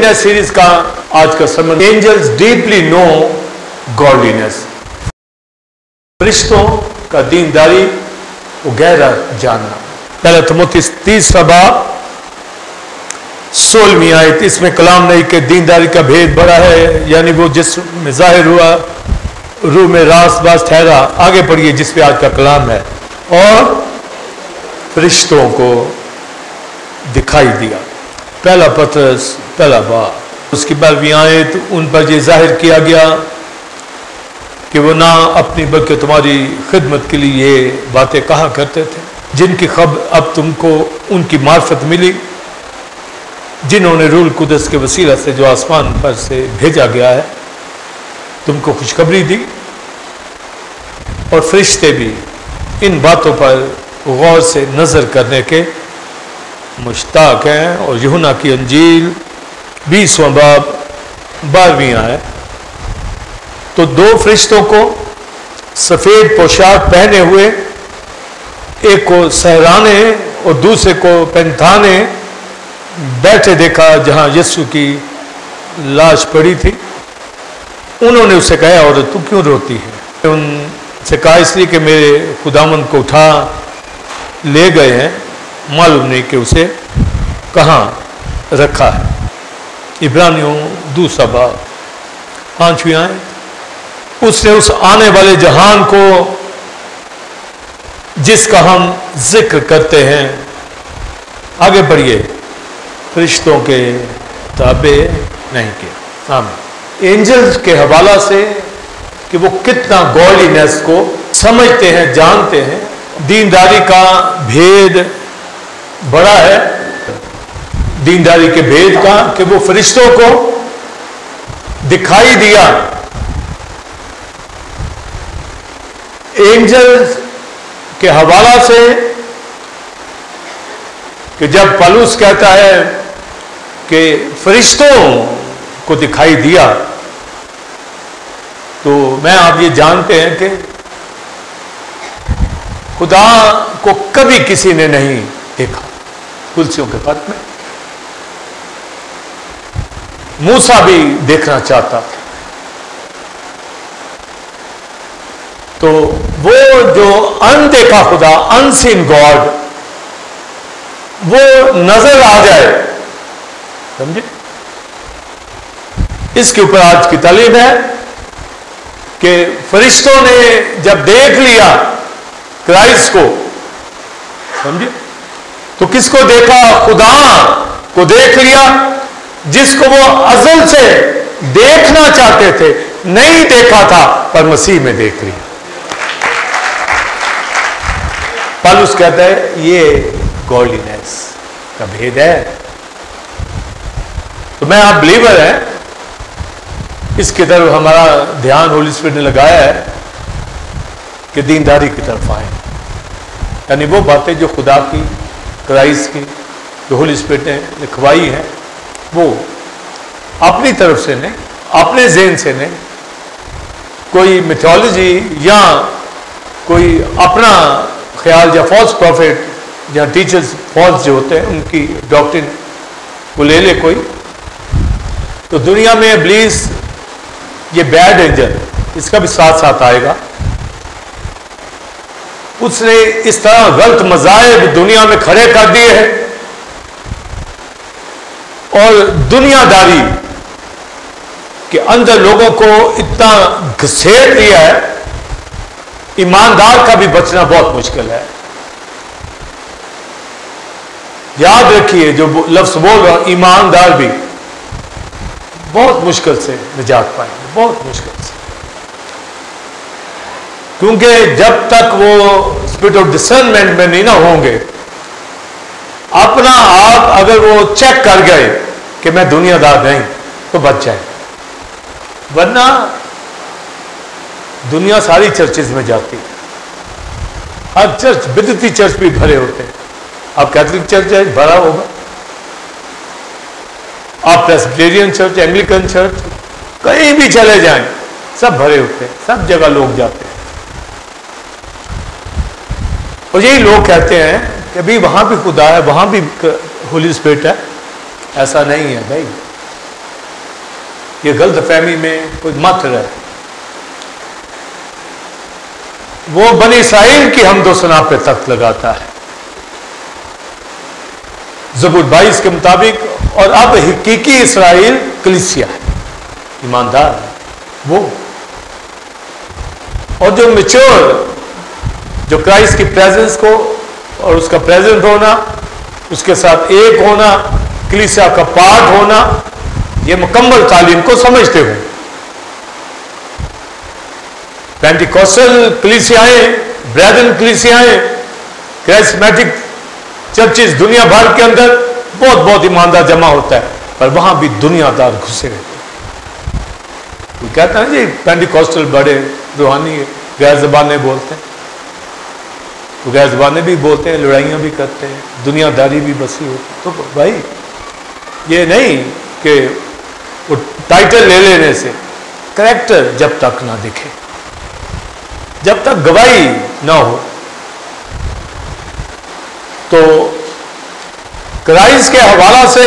Godliness series का आज का समझ, एंजल्स डीपली नो गॉडलीनेस। फरिश्तों का दीनदारी वो गहरा जानना। पहला तिमोथी 3 बाब 16वीं आयत, इसमें कलाम नहीं कि दीनदारी का भेद बड़ा है, यानी वो जिस में जाहिर हुआ रूह में रास बास ठहरा। आगे पढ़िए जिस पे आज का कलाम है, और फरिश्तों को दिखाई दिया। पहला पत्रस पहला बाब उसकी 12वीं आयत, उन पर यह जाहिर किया गया कि वो ना अपनी बल्कि तुम्हारी खिदमत के लिए ये बातें कहा करते थे, जिनकी खबर अब तुमको उनकी मार्फत मिली, जिन्होंने रूह कुदस के वसीला से जो आसमान पर से भेजा गया है तुमको खुशखबरी दी। और फरिश्ते भी इन बातों पर गौर से नजर करने के मुश्ताक हैं। और यूहन्ना की अंजील 20वां बाब 12वीं आयत, तो दो फरिश्तों को सफेद पोशाक पहने हुए, एक को सहराने और दूसरे को पैंथाने बैठे देखा जहां यीशु की लाश पड़ी थी। उन्होंने उससे कहा, और तू क्यों रोती है? उनसे कहा, इसलिए कि मेरे खुदावंद को उठा ले गए हैं, मालूम नहीं कि उसे कहाँ रखा है। इब्रानियों 2 बाब 5वीं आयत, उसने उस आने वाले जहान को जिसका हम जिक्र करते हैं, आगे बढ़िए, फरिश्तों के ताबे नहीं किया। आमीन। एंजल्स के हवाला से कि वो कितना गॉडलीनेस को समझते हैं, जानते हैं, दीनदारी का भेद बड़ा है, दीनदारी के भेद का कि वो फरिश्तों को दिखाई दिया। एंजल्स के हवाला से कि जब पौलुस कहता है कि फरिश्तों को दिखाई दिया, तो मैं आप ये जानते हैं कि खुदा को कभी किसी ने नहीं देखा। कुलसियों के पत्र में मूसा भी देखना चाहता, तो वो जो अनदेखा खुदा, अनसीन गॉड, वो नजर आ जाए, समझे? इसके ऊपर आज की तालीम है कि फरिश्तों ने जब देख लिया क्राइस्ट को, समझे, तो किसको देखा? खुदा को देख लिया, जिसको वो अज़ल से देखना चाहते थे, नहीं देखा था, पर मसीह में देख लिया। पौलुस कहता है ये गॉडलीनेस का भेद है। तो मैं आप बिलीवर है, इसकी तरफ हमारा ध्यान होली स्पिरिट ने लगाया है कि दीनदारी की तरफ आए, यानी वो बातें जो खुदा की, क्राइस्ट की, जो होली स्पिरिट ने लिखवाई है, वो अपनी तरफ से नहीं, अपने ज़हन से नहीं, कोई मिथोलॉजी या कोई अपना ख्याल, या फॉल्स प्रॉफिट या टीचर्स फॉल्स जो होते हैं उनकी डॉक्ट्रिन को ले ले कोई। तो दुनिया में इब्लीस, ये बैड एंजल, इसका भी साथ साथ आएगा। उसने इस तरह गलत मज़ाहिब दुनिया में खड़े कर दिए हैं और दुनियादारी के अंदर लोगों को इतना घसीट दिया है, ईमानदार का भी बचना बहुत मुश्किल है। याद रखिए, जो लफ्ज बोल रहा हूं, ईमानदार भी बहुत मुश्किल से निजात पाएंगे, बहुत मुश्किल से, क्योंकि जब तक वो स्पिरिट ऑफ डिसर्नमेंट में नहीं ना होंगे, अपना आप अगर वो चेक कर गए कि मैं दुनियादार नहीं, तो बच जाए। वरना दुनिया सारी चर्चेज में जाती है, हर चर्च, बिदती चर्च भी भरे होते हैं। आप कैथोलिक चर्च है, भरा होगा, आप प्रेस्बिटेरियन चर्च, एंग्लिकन चर्च, कहीं भी चले जाएं, सब भरे होते हैं, सब जगह लोग जाते हैं। और यही लोग कहते हैं कि भाई वहां भी खुदा है, वहां भी होली स्पिरिट है। ऐसा नहीं है भाई, ये गलतफहमी में कोई मत रहे। वो बनी इस्राइल की हमदो सना पे तख्त लगाता है ज़बूर 22 के मुताबिक, और अब हकीकी इस्राइल कलीसिया है, ईमानदार है वो। और जो मैच्योर, जो क्राइस्ट की प्रेजेंस को और उसका प्रेजेंट होना, उसके साथ एक होना, कलीसिया का पार्ट होना, ये मुकम्मल तालीम को समझते हुए पेंटिकॉस्टल कलीसियाएं, ब्रेदरन कलीसियाएं, कैरिस्मेटिक चर्चेस दुनिया भर के अंदर बहुत बहुत ईमानदार जमा होता है, पर वहां भी दुनियादार घुसे रहते हैं। वो कहता है जी पेंटिकॉस्टल बड़े रूहानी गैर ज़बानें बोलते हैं, तो गैर ज़बानें भी बोलते हैं, लड़ाइयाँ भी करते हैं, दुनियादारी भी बसी होती। तो भाई ये नहीं कि वो टाइटल ले लेने से कैरेक्टर जब तक ना दिखे, जब तक गवाही ना हो, तो क्राइस्ट के हवाला से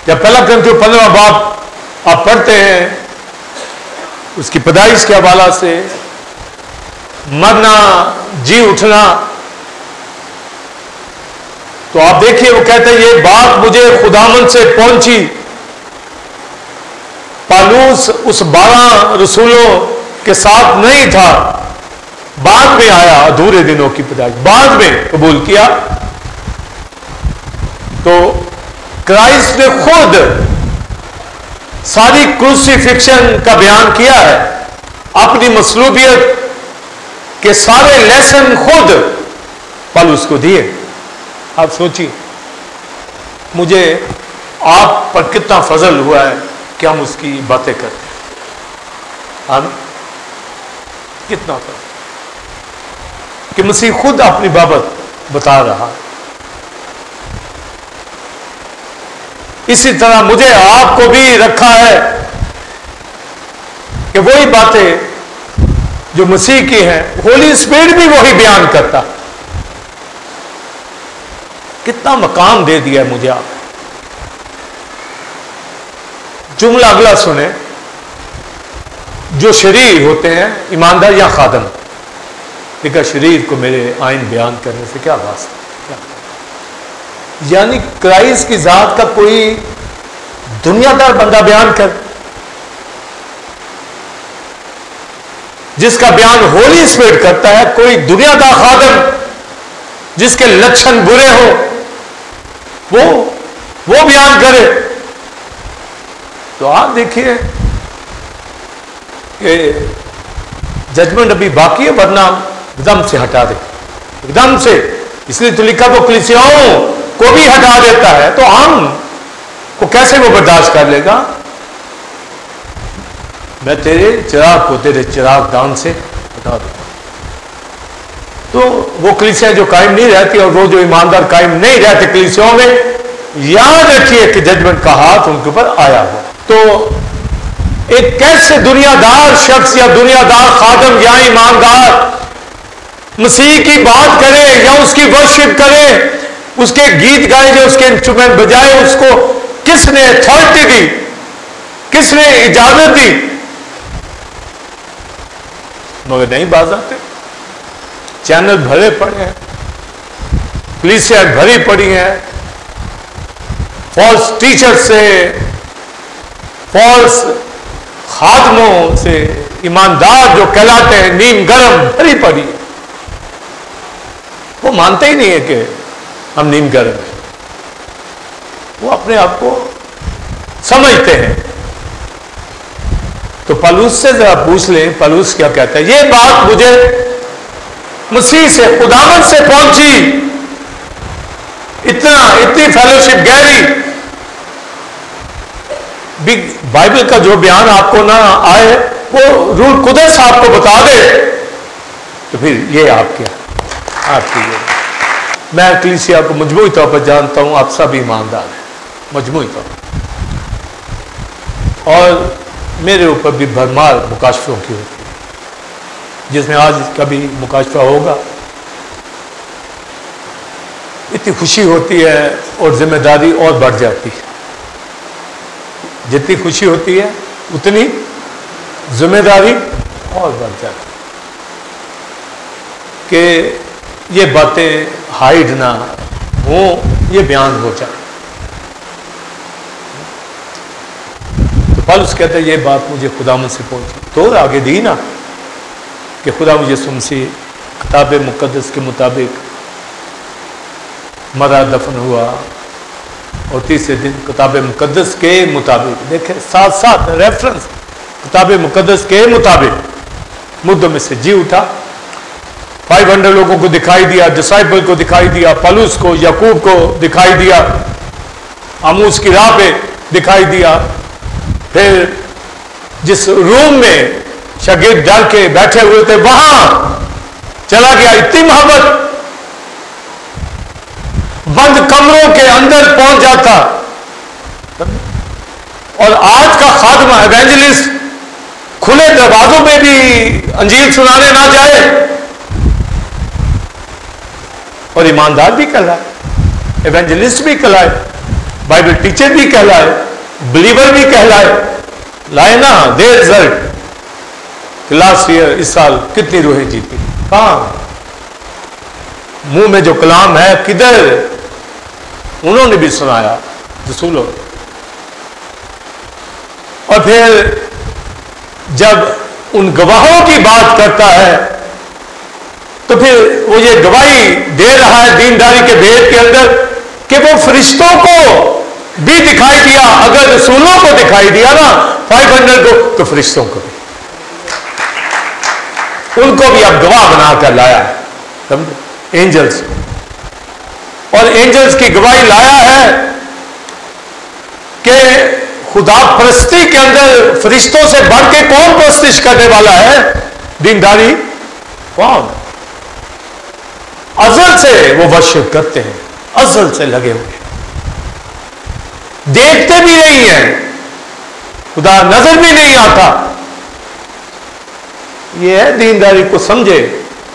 जब पहला करंथियों 15 बाब आप पढ़ते हैं, उसकी पैदाइश के हवाला से, मरना जी उठना, तो आप देखिए वो कहते हैं ये बात मुझे खुदामंद से पहुंची। पालूस उस 12 रसूलों के साथ नहीं था, बाद में आया, अधूरे दिनों की पैदाइश बाद में कबूल किया। तो क्राइस्ट ने खुद सारी क्रूसिफिक्शन का बयान किया है, अपनी मसलूबियत के सारे लेसन खुद पालूस को दिए। आप सोचिए मुझे आप पर कितना फजल हुआ है कि हम उसकी बातें करते हैं। हम कितना फजल कि मसीह खुद अपनी बाबत बता रहा है। इसी तरह मुझे आपको भी रखा है कि वही बातें जो मसीह की हैं, होली स्पिरिट भी वही बयान करता। कितना मकाम दे दिया मुझे आप। जुमला अगला सुने, जो शरीर होते हैं ईमानदार या खादम, देखा शरीर को मेरे आइन बयान करने से क्या वास्ता, क्या? यानी क्राइस्ट की जात का कोई दुनियादार बंदा बयान कर, जिसका बयान होली स्पिरिट करता है, कोई दुनियादार खादम जिसके लक्षण बुरे हो वो बयान करे, तो आप देखिए कि जजमेंट अभी बाकी है, वरना एकदम से हटा दे, एकदम से। इसलिए तो लिखा वो कलीसियाओं को भी हटा देता है, तो हम को कैसे वो बर्दाश्त कर लेगा? मैं तेरे चिराग को तेरे चिराग दान से हटा दूंगा। तो वो कलीसिया जो कायम नहीं रहती और वो जो ईमानदार कायम नहीं रहते कलीसियाओं में, याद रखिए कि जजमेंट का हाथ उनके ऊपर आया हुआ। तो एक कैसे दुनियादार शख्स या दुनियादार खादम या ईमानदार मसीह की बात करे या उसकी वर्शिप करे, उसके गीत गाए या उसके इंस्ट्रूमेंट बजाए, उसको किसने अथॉरिटी दी, किसने इजाजत दी? मगर नहीं बाज आते। चैनल भरे पड़े हैं, कलीसिया भरी पड़ी है फॉल्स टीचर से, फॉल्स खादमों से। ईमानदार जो कहलाते हैं नीम गरम भरी पड़ी है। वो मानते ही नहीं है कि हम नीम गरम हैं, वो अपने आप को समझते हैं। तो पलूस से जरा पूछ लें, पलूस क्या कहता है? ये बात मुझे मसीह से, खुदावंद से पहुंची, इतनी फेलोशिप गहरी। बाइबल का जो बयान आपको ना आए, वो रूह कुदस आपको बता दे, तो फिर ये आपकी ये। मैं कलीसिया को मजमूई तौर पर जानता हूं, आप सब ईमानदार हैं मजमूई तौर पर, और मेरे ऊपर भी भरमार मुकाशफों की होती है, जिसमें आज कभी मुकाशफा होगा इतनी खुशी होती है और जिम्मेदारी और बढ़ जाती है। जितनी खुशी होती है उतनी जिम्मेदारी और बढ़ जाती कि ये बातें हाइड ना हो, ये बयान हो जाए। तो पौलुस कहते हैं ये बात मुझे खुदावंद से पहुंची, तो आगे दी ना कि खुदा मुझे सुमसी किताब मुकद्दस के मुताबिक मरा, दफन हुआ और तीसरे दिन किताब मुकद्दस के मुताबिक, देखें साथ साथ रेफरेंस, किताब मुकद्दस के मुताबिक मुद्दों में से जी उठा। 500 लोगों को दिखाई दिया, डिसाइपल को दिखाई दिया, पौलुस को, याकूब को दिखाई दिया, आमूस की राह पे दिखाई दिया। फिर जिस रूम में शागिर्द डाल के बैठे हुए थे वहां चला गया। इतनी मोहब्बत, बंद कमरों के अंदर पहुंच जाता। और आज का खात्मा एवेंजलिस्ट खुले दरवाजों में भी अंजील सुनाने ना जाए और ईमानदार भी कहलाए, एवेंजलिस्ट भी कहलाए, बाइबल टीचर भी कहलाए, बिलीवर भी कहलाए। लाए ना दे रिजल्ट। लास्ट ईयर, इस साल कितनी रूहें जीती, कहां? मुंह में जो कलाम है किधर? उन्होंने भी सुनाया रसूलों। और फिर जब उन गवाहों की बात करता है तो फिर वो ये गवाही दे रहा है दीनदारी के भेद के अंदर कि वो फरिश्तों को भी दिखाई दिया। अगर रसूलों को दिखाई दिया ना 500 को, तो फरिश्तों को भी, उनको भी अब गवाह बनाकर लाया है, समझे? एंजल्स, और एंजल्स की गवाही लाया है कि खुदा परस्ती के अंदर फरिश्तों से बढ़ के कौन परस्तिश करने वाला है? दीनदारी। कौन? अजल से वो वर्शिप करते हैं, अजल से लगे हुए, देखते भी नहीं है, खुदा नजर भी नहीं आता। ये है दीनदारी को समझे,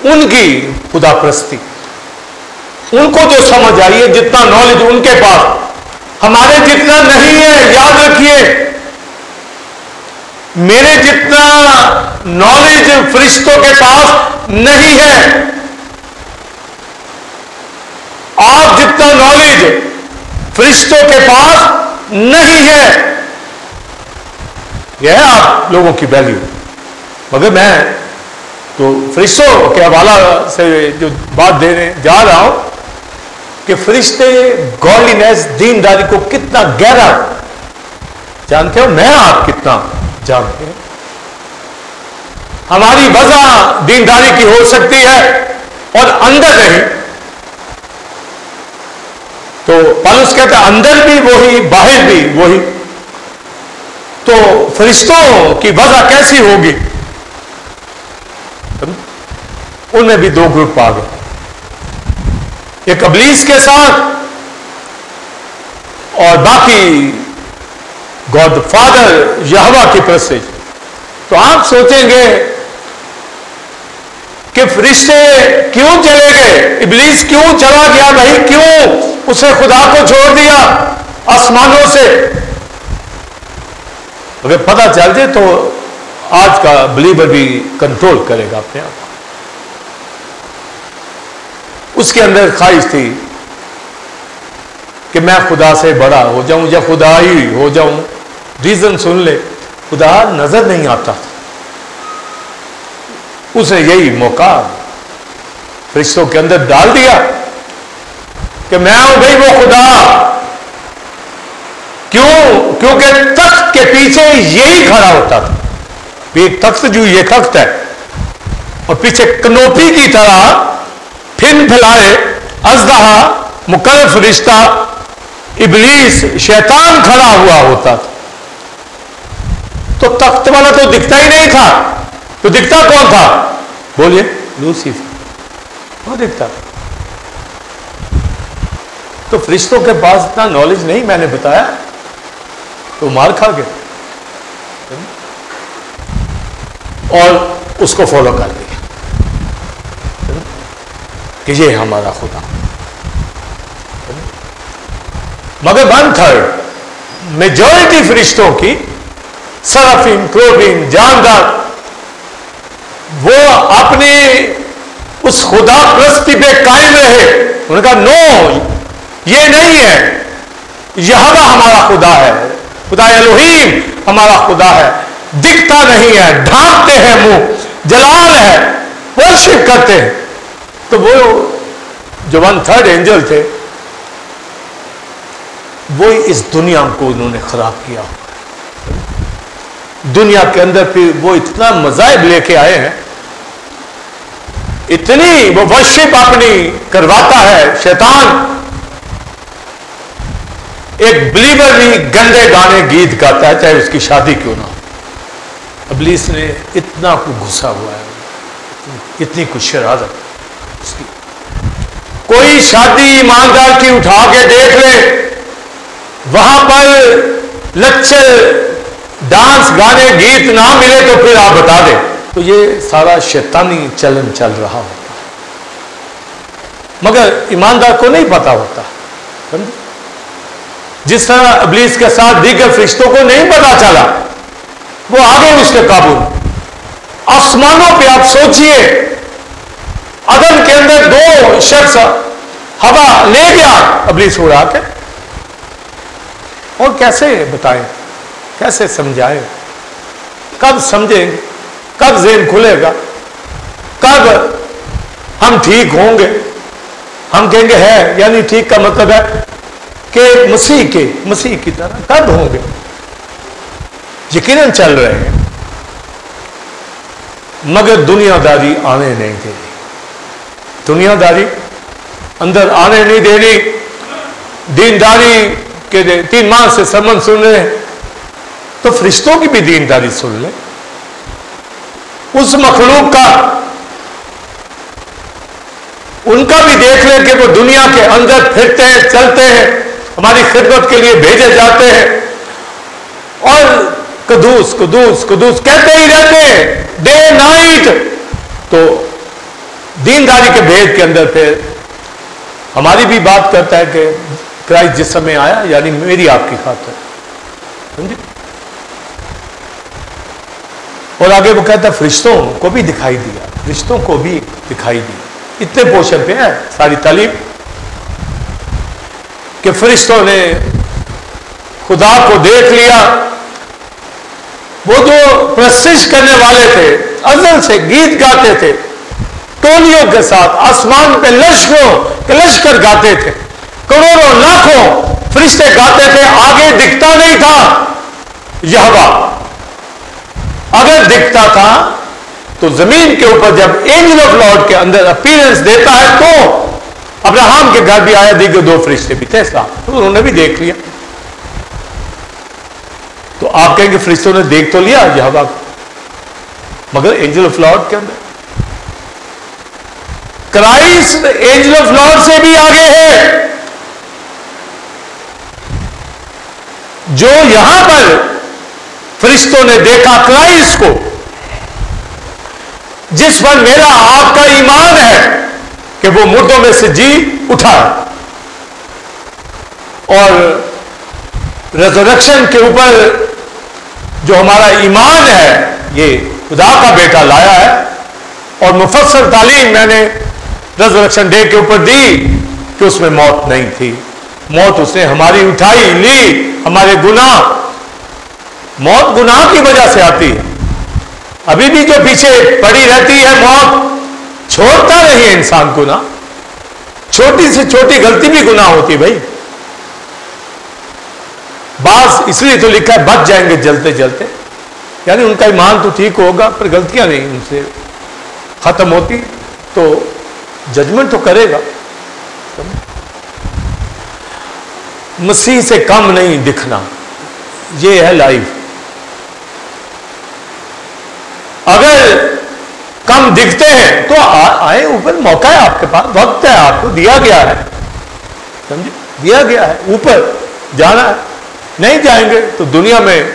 उनकी खुदा परस्ती, उनको जो समझ आई है, जितना नॉलेज उनके पास, हमारे जितना नहीं है। याद रखिए, मेरे जितना नॉलेज फरिश्तों के पास नहीं है, आप जितना नॉलेज फरिश्तों के पास नहीं है। यह है आप लोगों की वैल्यू। मगर मैं तो फरिश्तों के हवाला से जो बात देने जा रहा हूं कि फरिश्ते गॉडलीनेस, दीनदारी को कितना गहरा जानते हो, मैं आप कितना जानते हैं। हमारी वजह दीनदारी की हो सकती है और अंदर नहीं। तो पौलुस कहता है अंदर भी वही, बाहर भी वही। तो फरिश्तों की वजह कैसी होगी? उनमें भी दो ग्रुप आ गए, एक इब्लीस के साथ और बाकी गॉड फादर यहोवा की परस्तिश। तो आप सोचेंगे कि फरिश्ते क्यों चले गए, इब्लीस क्यों चला गया भाई, क्यों उसने खुदा को छोड़ दिया आसमानों से? अगर पता चल जाए तो आज का बिलीवर भी कंट्रोल करेगा अपने आप। उसके अंदर ख्वाहिश थी कि मैं खुदा से बड़ा हो जाऊं या खुदा ही हो जाऊं। रीजन सुन ले, खुदा नजर नहीं आता। उसने यही मौका फरिश्तों के अंदर डाल दिया कि मैं हूं भाई वो खुदा। क्यों? क्योंकि तख्त के पीछे यही खड़ा होता था। एक तख्त जो ये तख्त है और पीछे कनोपी की तरह फिन फैलाए अजदहा, मुकर्रर फरिश्ता, इब्लीस, शैतान खड़ा हुआ होता था। तो तख्त वाला तो दिखता ही नहीं था, तो दिखता कौन था? बोलिए, लूसीफर। वो दिखता। तो फरिश्तों के पास इतना नॉलेज नहीं, मैंने बताया, तो मार खा गए और उसको फॉलो कर लिया कि ये हमारा खुदा। मगर 1/3 मेजॉरिटी फरिश्तों की, सराफीम, क्रोबीम, जानदार, वो अपने उस खुदा प्रस्ती पे कायम रहे। उन्होंने कहा नो, ये नहीं है, यहोवा हमारा खुदा है, खुदा एलोहीम हमारा खुदा है, दिखता नहीं है, ढांकते हैं मुंह, जलाल है, वर्शिप करते हैं। तो वो जो 1/3 एंजल थे, वो इस दुनिया को उन्होंने खराब किया। दुनिया के अंदर फिर वो इतना मजाइब लेके आए हैं, इतनी वो वर्शिप अपनी करवाता है शैतान। एक बिलीवर भी गंदे गाने गीत गाता है, चाहे उसकी शादी क्यों ना हो। इब्लीस ने इतना कुछ घुसा हुआ है, इतनी कुछ शरारत उसकी। कोई शादी ईमानदार की उठा के देख ले, वहां पर लच्चर डांस गाने गीत ना मिले तो फिर आप बता दें, तो ये सारा शैतानी चलन चल रहा होता है, मगर ईमानदार को नहीं पता होता। जिस तरह इब्लीस के साथ दीगर फरिश्तों को नहीं पता चला, वो आ गए उसके काबू में। आसमानों पे आप सोचिए, अदन के अंदर 2 शख्स हवा ले गया इब्लीस उड़ा के, और कैसे बताएं, कैसे समझाएं, कब समझेंगे, कब ज़हन खुलेगा, कब हम ठीक होंगे। हम कहेंगे है, यानी ठीक का मतलब है कि मसीह की तरह कब होंगे। यकीनन चल रहे हैं, मगर दुनियादारी आने नहीं दे रही, दुनियादारी अंदर आने नहीं दे रही। दीनदारी के 3 माह से समन सुन रहे हैं, तो फरिश्तों की भी दीनदारी सुन ले, उस मखलूक का, उनका भी देख लें कि वो दुनिया के अंदर फिरते हैं, चलते हैं, हमारी खिदमत के लिए भेजे जाते हैं, और कदूस कदूस कदूस कहते ही रहते हैं डे नाइट। तो दीनदारी के भेद के अंदर फिर हमारी भी बात करता है कि क्राइस्ट जिस समय आया, यानी मेरी आपकी खातिर, समझे। और आगे वो कहता है फरिश्तों को भी दिखाई दिया, फरिश्तों को भी दिखाई दिया। इतने पोर्शन पे है सारी तालीम कि फरिश्तों ने खुदा को देख लिया। वो जो प्रस्तिश करने वाले थे, अज़ल से गीत गाते थे, टोलियों के साथ आसमान पे लश्करों के लश्कर गाते थे, करोड़ों लाखों फरिश्ते गाते थे, आगे दिखता नहीं था यहोवा। अगर दिखता था तो जमीन के ऊपर जब एंजल ऑफ लॉर्ड के अंदर अपीयरेंस देता है, तो अब्राहम के घर भी आया, दीगर 2 फरिश्ते भी थे साथ, तो उन्होंने भी देख लिया। तो आप कहेंगे फरिश्तों ने देख तो लिया यहोवा को, मगर एंजल ऑफ लॉर्ड के अंदर क्राइस्ट एंजल ऑफ लॉर्ड से भी आगे है। जो यहां पर फरिश्तों ने देखा क्राइस्ट को, जिस पर मेरा आपका ईमान है कि वो मुर्दों में से जी उठा, और रेजरेक्शन के ऊपर जो हमारा ईमान है, ये खुदा का बेटा लाया है। और मुफस्सल तालीम मैंने रेजरेक्शन डे के ऊपर दी कि उसमें मौत नहीं थी, मौत उसने हमारी उठाई ली, हमारे गुनाह, मौत गुनाह की वजह से आती है। अभी भी जो पीछे पड़ी रहती है मौत, छोड़ता नहीं है इंसान को ना, छोटी से छोटी गलती भी गुनाह होती है भाई। बास इसलिए तो लिखा है बच जाएंगे जलते जलते, यानी उनका ईमान तो ठीक होगा पर गलतियां नहीं उनसे खत्म होती, तो जजमेंट तो करेगा। मसीह से कम नहीं दिखना, ये है लाइफ। अगर कम दिखते हैं तो आए ऊपर, मौका है आपके पास, वक्त है, आपको दिया गया है, समझे, दिया गया है, ऊपर जाना है। नहीं जाएंगे तो दुनिया में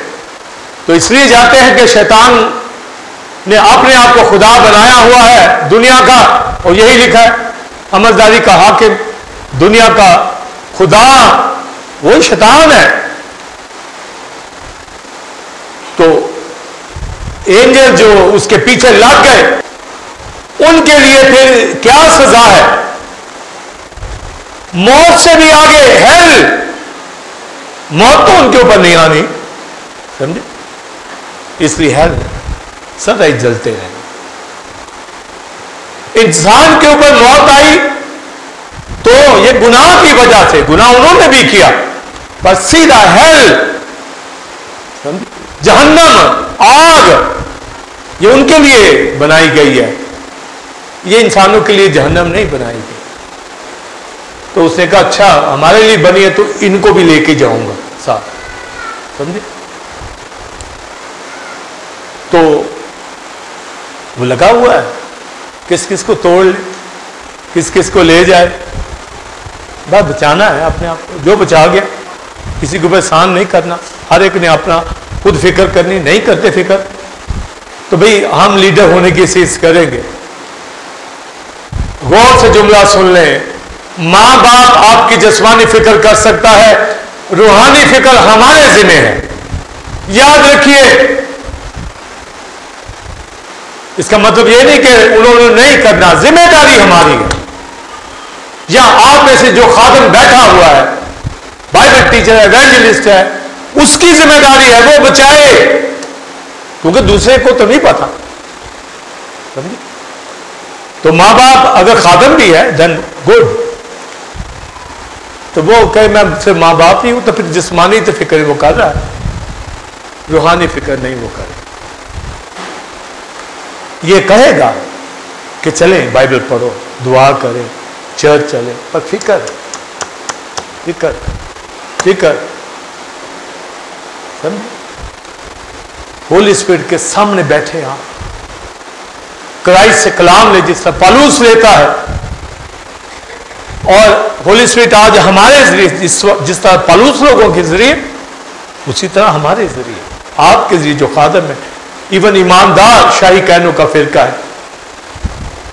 तो इसलिए जाते हैं कि शैतान ने अपने आप को खुदा बनाया हुआ है दुनिया का, और यही लिखा है अमरदारी का हाकिम, दुनिया का खुदा वही शैतान है। एंजल जो उसके पीछे लग गए, उनके लिए फिर क्या सजा है? मौत से भी आगे हेल, मौत तो उनके ऊपर नहीं आनी, समझे? इसलिए हेल सदा ही जलते रहे। इंसान के ऊपर मौत आई तो ये गुनाह की वजह से, गुनाह उन्होंने भी किया, पर सीधा हेल, जहन्नम, आग, ये उनके लिए बनाई गई है, ये इंसानों के लिए जहन्नम नहीं बनाई गई। तो उसने कहा अच्छा हमारे लिए बनी है तो इनको भी लेके जाऊंगा साथ, समझे? तो वो लगा हुआ है किस किस को तोड़ ले, किस किस को ले जाए, बस बचाना है अपने आप को। जो बचा गया, किसी को परेशान नहीं करना, हर एक ने अपना खुद फिक्र करनी, नहीं करते फिक्र तो भाई हम लीडर होने की कोशिश करेंगे। गौर से जुमला सुन लें, मां बाप आपकी जिस्मानी फिक्र कर सकता है, रूहानी फिक्र हमारे जिम्मे है, याद रखिए। इसका मतलब यह नहीं कि उन्होंने नहीं करना, जिम्मेदारी हमारी है। या आप में से जो खादम बैठा हुआ है, बाइबल टीचर है, एवेंजलिस्ट है, उसकी जिम्मेदारी है वो बचाए, क्योंकि दूसरे को तो नहीं पता, समझे? तो मां बाप अगर खादम भी है देन गुड, तो वो कहे मैं सिर्फ मां बाप ही हूं, तो फिर जिस्मानी तो फिक्र वो कर रहा है, रूहानी फिक्र नहीं वो करे। ये कहेगा कि चलें बाइबल पढ़ो, दुआ करें, चर्च चले, पर फिक्र फिक्र फिक्र, समझे? होली स्पिरिट के सामने बैठे आप, क्राइस्ट से कलाम ले जिस तरह पौलुस लेता है, और होली स्पिरिट आज हमारे जरिए जिस तरह पौलुस लोगों के जरिए, उसी तरह हमारे जरिए, आपके जरिए जो खादम है। इवन ईमानदार शाही कहनों का फिरका है,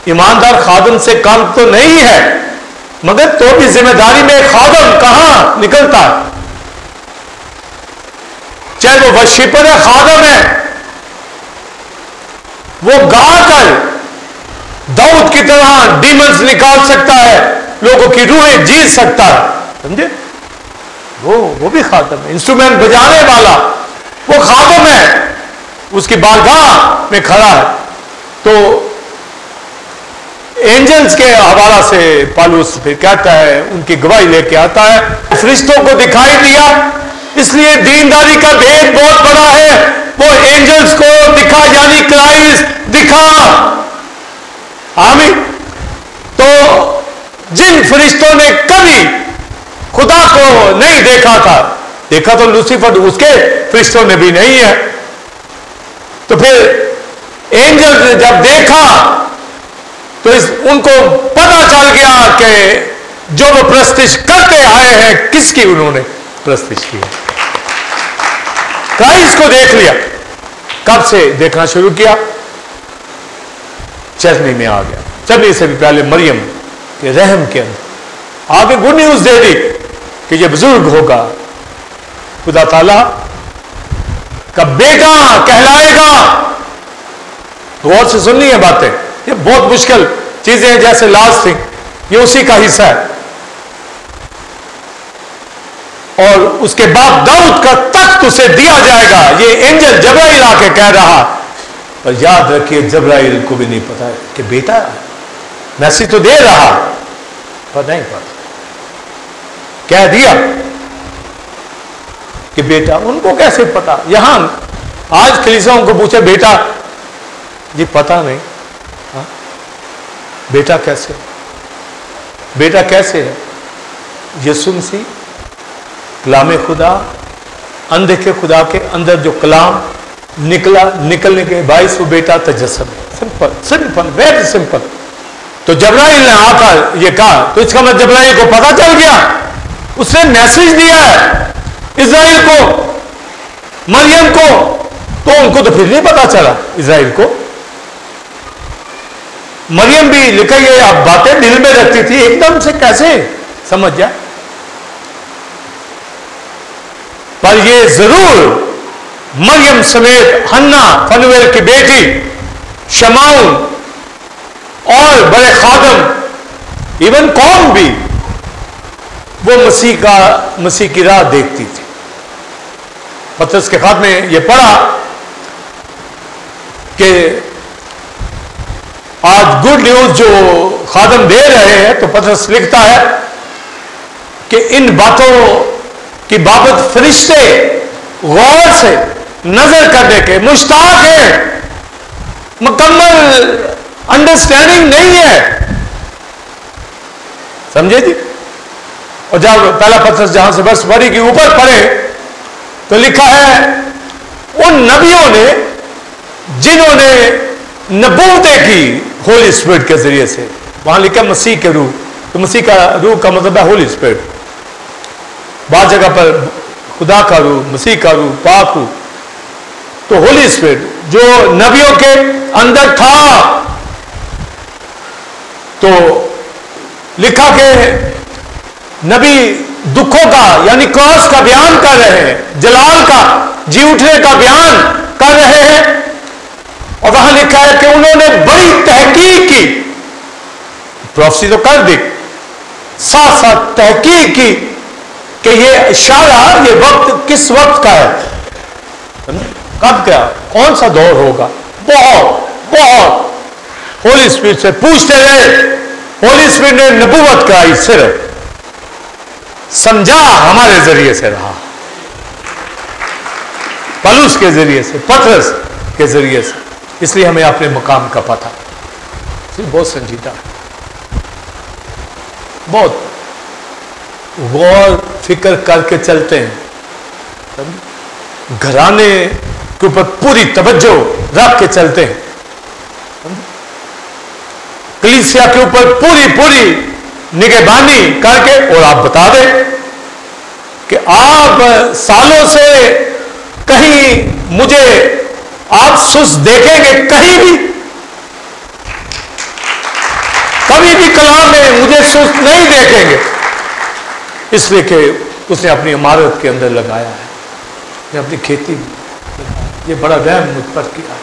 ईमानदार खादम से कम तो नहीं है, मगर तो भी जिम्मेदारी में खादम कहां निकलता है, चाहे वो वर्शिपर है, खादम है, वो गाकर दाऊद की तरह डीमंस निकाल सकता है, लोगों की रूहें जीत सकता है, समझे? वो भी खादम है। इंस्ट्रूमेंट बजाने वाला वो खादम है, उसकी बारगाह में खड़ा है। तो एंजल्स के हवाला से पौलुस फिर कहता है, उनकी गवाही लेके आता है, फरिश्तों को दिखाई दिया, इसलिए दीनदारी का भेद बहुत बड़ा है, वो एंजल्स को दिखा, यानी क्राइस्ट दिखा। आमीन। तो जिन फरिश्तों ने कभी खुदा को नहीं देखा था, देखा तो लूसीफर, उसके फरिश्तों ने भी नहीं है, तो फिर एंजल ने जब देखा तो उनको पता चल गया कि जो वो प्रस्तिश करते आए हैं, किसकी उन्होंने प्रस्तिश की है। क्राइस्ट को देख लिया, कब से देखना शुरू किया? चरनी में आ गया, चरनी से भी पहले मरियम के रहम के अंदर आगे गुड न्यूज दे दी कि ये बुजुर्ग होगा, खुदा ताला का बेटा कहलाएगा। गौर से सुननी है बातें, ये बहुत मुश्किल चीजें हैं, जैसे लास्ट थिंग, ये उसी का हिस्सा है। और उसके बाद दाऊद का तख्त उसे दिया जाएगा, ये एंजल जबराइल आके कह रहा। पर याद रखिए, जबराइल को भी नहीं पता है कि बेटा, मैसेज तो दे रहा पर नहीं पता, कह दिया कि बेटा। उनको कैसे पता? यहां आज कलीसियाओं को पूछे बेटा, जी पता नहीं। हा? बेटा कैसे, बेटा कैसे है? यीशु मसीह कलाम खुदा, अनदेखे खुदा के अंदर जो कलाम निकला, निकलने के बाइस वो बेटा तजस्सुम। Simple simple, very simple. तो जबराइल ने आकर ये कहा, तो इसका मतलब जबराइल को पता चल गया, उसने मैसेज दिया है इज़राइल को, मरियम को, तो उनको तो फिर नहीं पता चला इज़राइल को। मरियम भी लिखा, ये अब बातें दिल में रखती थी, एकदम से कैसे समझ जाए? पर ये जरूर मरियम समेत हन्ना फनुएल की बेटी, शमाउन और बड़े खादम, इवन कौम भी वो मसीह की राह देखती थी। पतरस के खात में ये पढ़ा कि आज गुड न्यूज जो खादम दे रहे हैं, तो पतरस लिखता है कि इन बातों की बाबत फरिश्ते गौर से नजर करने के मुश्ताक हैं, मुकम्मल अंडरस्टैंडिंग नहीं है। समझे जी? और जब पहला पतरस जहां से वर्ष भरी के ऊपर पढ़े तो लिखा है उन नबियों ने जिन्होंने नबूवतें की होली स्पिरिट के जरिए से। वहां लिखा मसीह के रूह, तो मसीह का रूह का मतलब है होली स्पिरिट। बाद जगह पर खुदा का रूह, मसीह का रूह, पाक रूह, तो होली स्पिरिट जो नबियों के अंदर था। तो लिखा के नबी दुखों का यानी क्रॉस का बयान कर रहे हैं, जलाल का जी उठने का बयान कर रहे हैं। और वहां लिखा है कि उन्होंने बड़ी तहकीक की, प्रोफेसी तो कर दी, साथ साथ तहकीक की कि ये इशारा, ये वक्त किस वक्त का है, कब क्या, कौन सा दौर होगा। बहुत बहुत होली स्पिरिट से पूछते रहे। होली स्पिरिट ने नबूवत कराई, सिर्फ समझा हमारे जरिए से रहा, पलूस के जरिए से, पतरस के जरिए से। इसलिए हमें अपने मकाम का पता बहुत संजीदा है, बहुत गौर फिक्र करके चलते हैं, घराने के ऊपर पूरी तवज्जो रख के चलते हैं, कलीसिया के ऊपर पूरी पूरी निगहबानी करके। और आप बता दें कि आप सालों से कहीं मुझे आप सुस्त देखेंगे, कहीं भी कभी भी कलाम में मुझे सुस्त नहीं देखेंगे, इसलिए कि उसने अपनी इमारत के अंदर लगाया है, ने अपनी खेती में, ये बड़ा रहम मुझ पर किया है।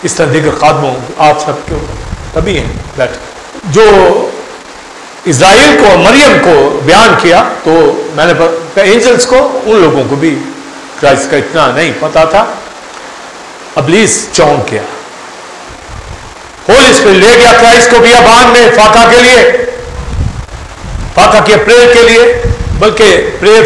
इस तरह दीगर खादमों आप सब क्यों तभी हैं बैठे। जो इज़राइल को, मरियम को बयान किया, तो मैंने एंजल्स को, उन लोगों को भी क्राइस्ट का इतना नहीं पता था। अब्लीस चौंक गया, होली स्पिरिट ले गया क्राइस्ट को बियाबान में फाका के लिए, फाका के प्रेयर के लिए, बल्कि प्रेयर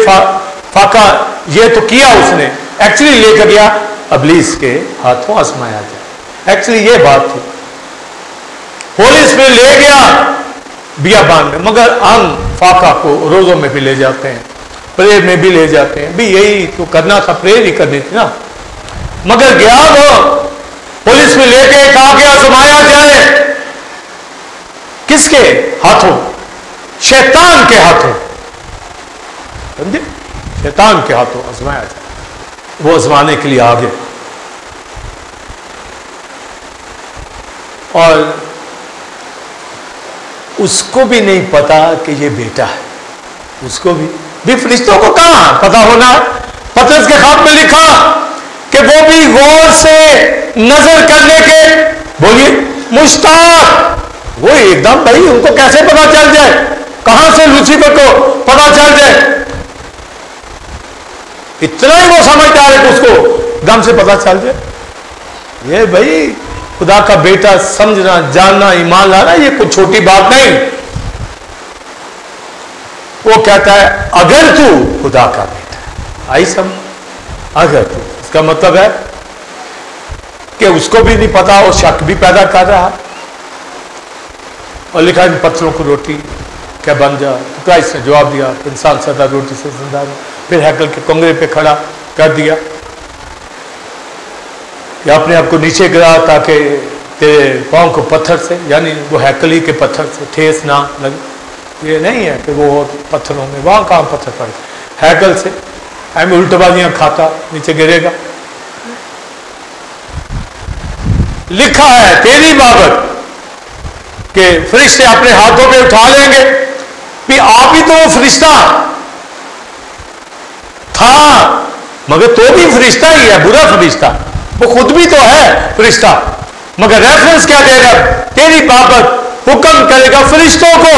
फाका ये तो किया उसने, एक्चुअली लेकर गया अब्लीस के हाथों आजमाया जाए। एक्चुअली ये बात थी, होली स्पिरिट ले गया बियाबान में, मगर हम फाका को रोजों में भी ले जाते हैं, प्रेयर में भी ले जाते हैं, भी यही तो करना था, प्रेयर ही करनी थी ना। मगर गया वो पुलिस में लेके कहा कि आजमाया जाए, किसके हाथों? शैतान के हाथों, समझे? शैतान के हाथों आजमाया जाए। वो आजमाने के लिए आ गए और उसको भी नहीं पता कि ये बेटा है, उसको भी फरिश्तों को कहां पता होना। पतरस के खात में लिखा कि वो भी गौर से नजर करने के, बोलिए, मुश्ताक। वो एकदम भाई उनको कैसे पता चल जाए, कहां से लूसीफर को पता चल जाए, इतना ही वो समझदार है कि उसको दम से पता चल जाए। ये भाई खुदा का बेटा समझना, जानना, ईमान लाना, ये कोई छोटी बात नहीं। वो कहता है अगर तू खुदा का बेटा है, आई समझ, अगर तू, इसका मतलब है कि उसको भी नहीं पता और शक भी पैदा कर रहा। और लिखा इन पत्थरों को रोटी क्या बन जा, तो क्राइस्ट ने जवाब दिया इंसान सदा रोटी से जिंदा है। फिर हैकल के कंगरे पे खड़ा कर दिया कि अपने आप को नीचे गिरा ताकि तेरे पाँव को पत्थर से, यानी वो हैकल ही के पत्थर से ठेस ना लगे। ये नहीं है कि वो पत्थरों में, वहां कहां पत्थर पड़े, हैकल से हमें उल्टबाजियां खाता नीचे गिरेगा। लिखा है तेरी बाबत कि फरिश्ते अपने हाथों में उठा लेंगे, भी आप ही तो वो फरिश्ता था मगर तो भी फरिश्ता ही है, बुरा फरिश्ता, वो खुद भी तो है फरिश्ता, मगर रेफरेंस क्या देगा? तेरी बाबत हुक्म करेगा फरिश्तों को,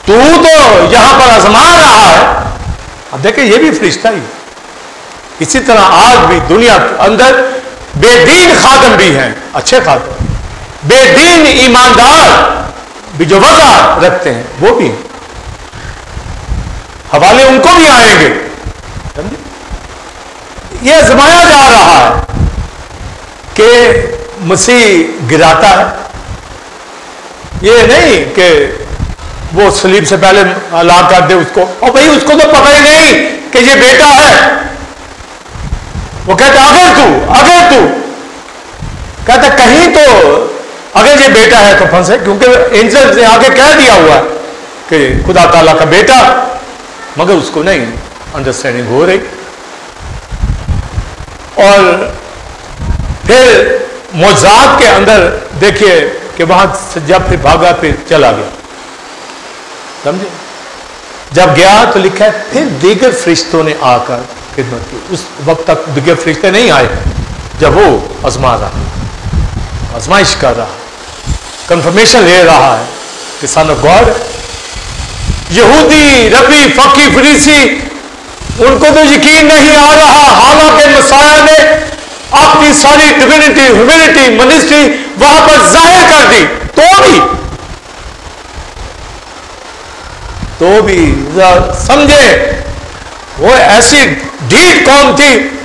तू तो यहां पर आजमा रहा है। अब देखिए ये भी फरिश्ता ही। इसी तरह आज भी दुनिया के अंदर बेदीन खादम भी हैं, अच्छे खादम, बेदीन ईमानदार भी जो वजह रखते हैं वो भी, हवाले उनको भी आएंगे। समझे? ये आजमाया जा रहा है कि मसीह गिराता है, ये नहीं कि वो सलीब से पहले अला कर दे उसको, और भाई उसको तो पता ही नहीं कि ये बेटा है। वो कहता अगर तू कहता कहीं तो अगर ये बेटा है तो फंसे, क्योंकि एंजल ने आगे कह दिया हुआ है कि खुदा ताला का बेटा, मगर उसको नहीं अंडरस्टैंडिंग हो रही। और फिर मौजाद के अंदर देखिए कि वहां से जब फिर भागा फिर चला गया, समझे? जब गया तो लिखा है फिर दीगर फरिश्तों ने आकर खिदमत की। उस वक्त तक दीगर फरिश्ते नहीं आए जब वो आजमा रहा, आजमाइश कर रहा, कंफर्मेशन ले रहा है कि सन ऑफ गॉड। यहूदी, रबी, फकी, फरीसी, उनको तो यकीन नहीं आ रहा, हालांकि मसाया ने अपनी सारी डिविनिटी, ह्यूमैनिटी, मिनिस्ट्री वहां पर जाहिर कर दी, तो भी समझे वो ऐसी ढीठ कौम थी,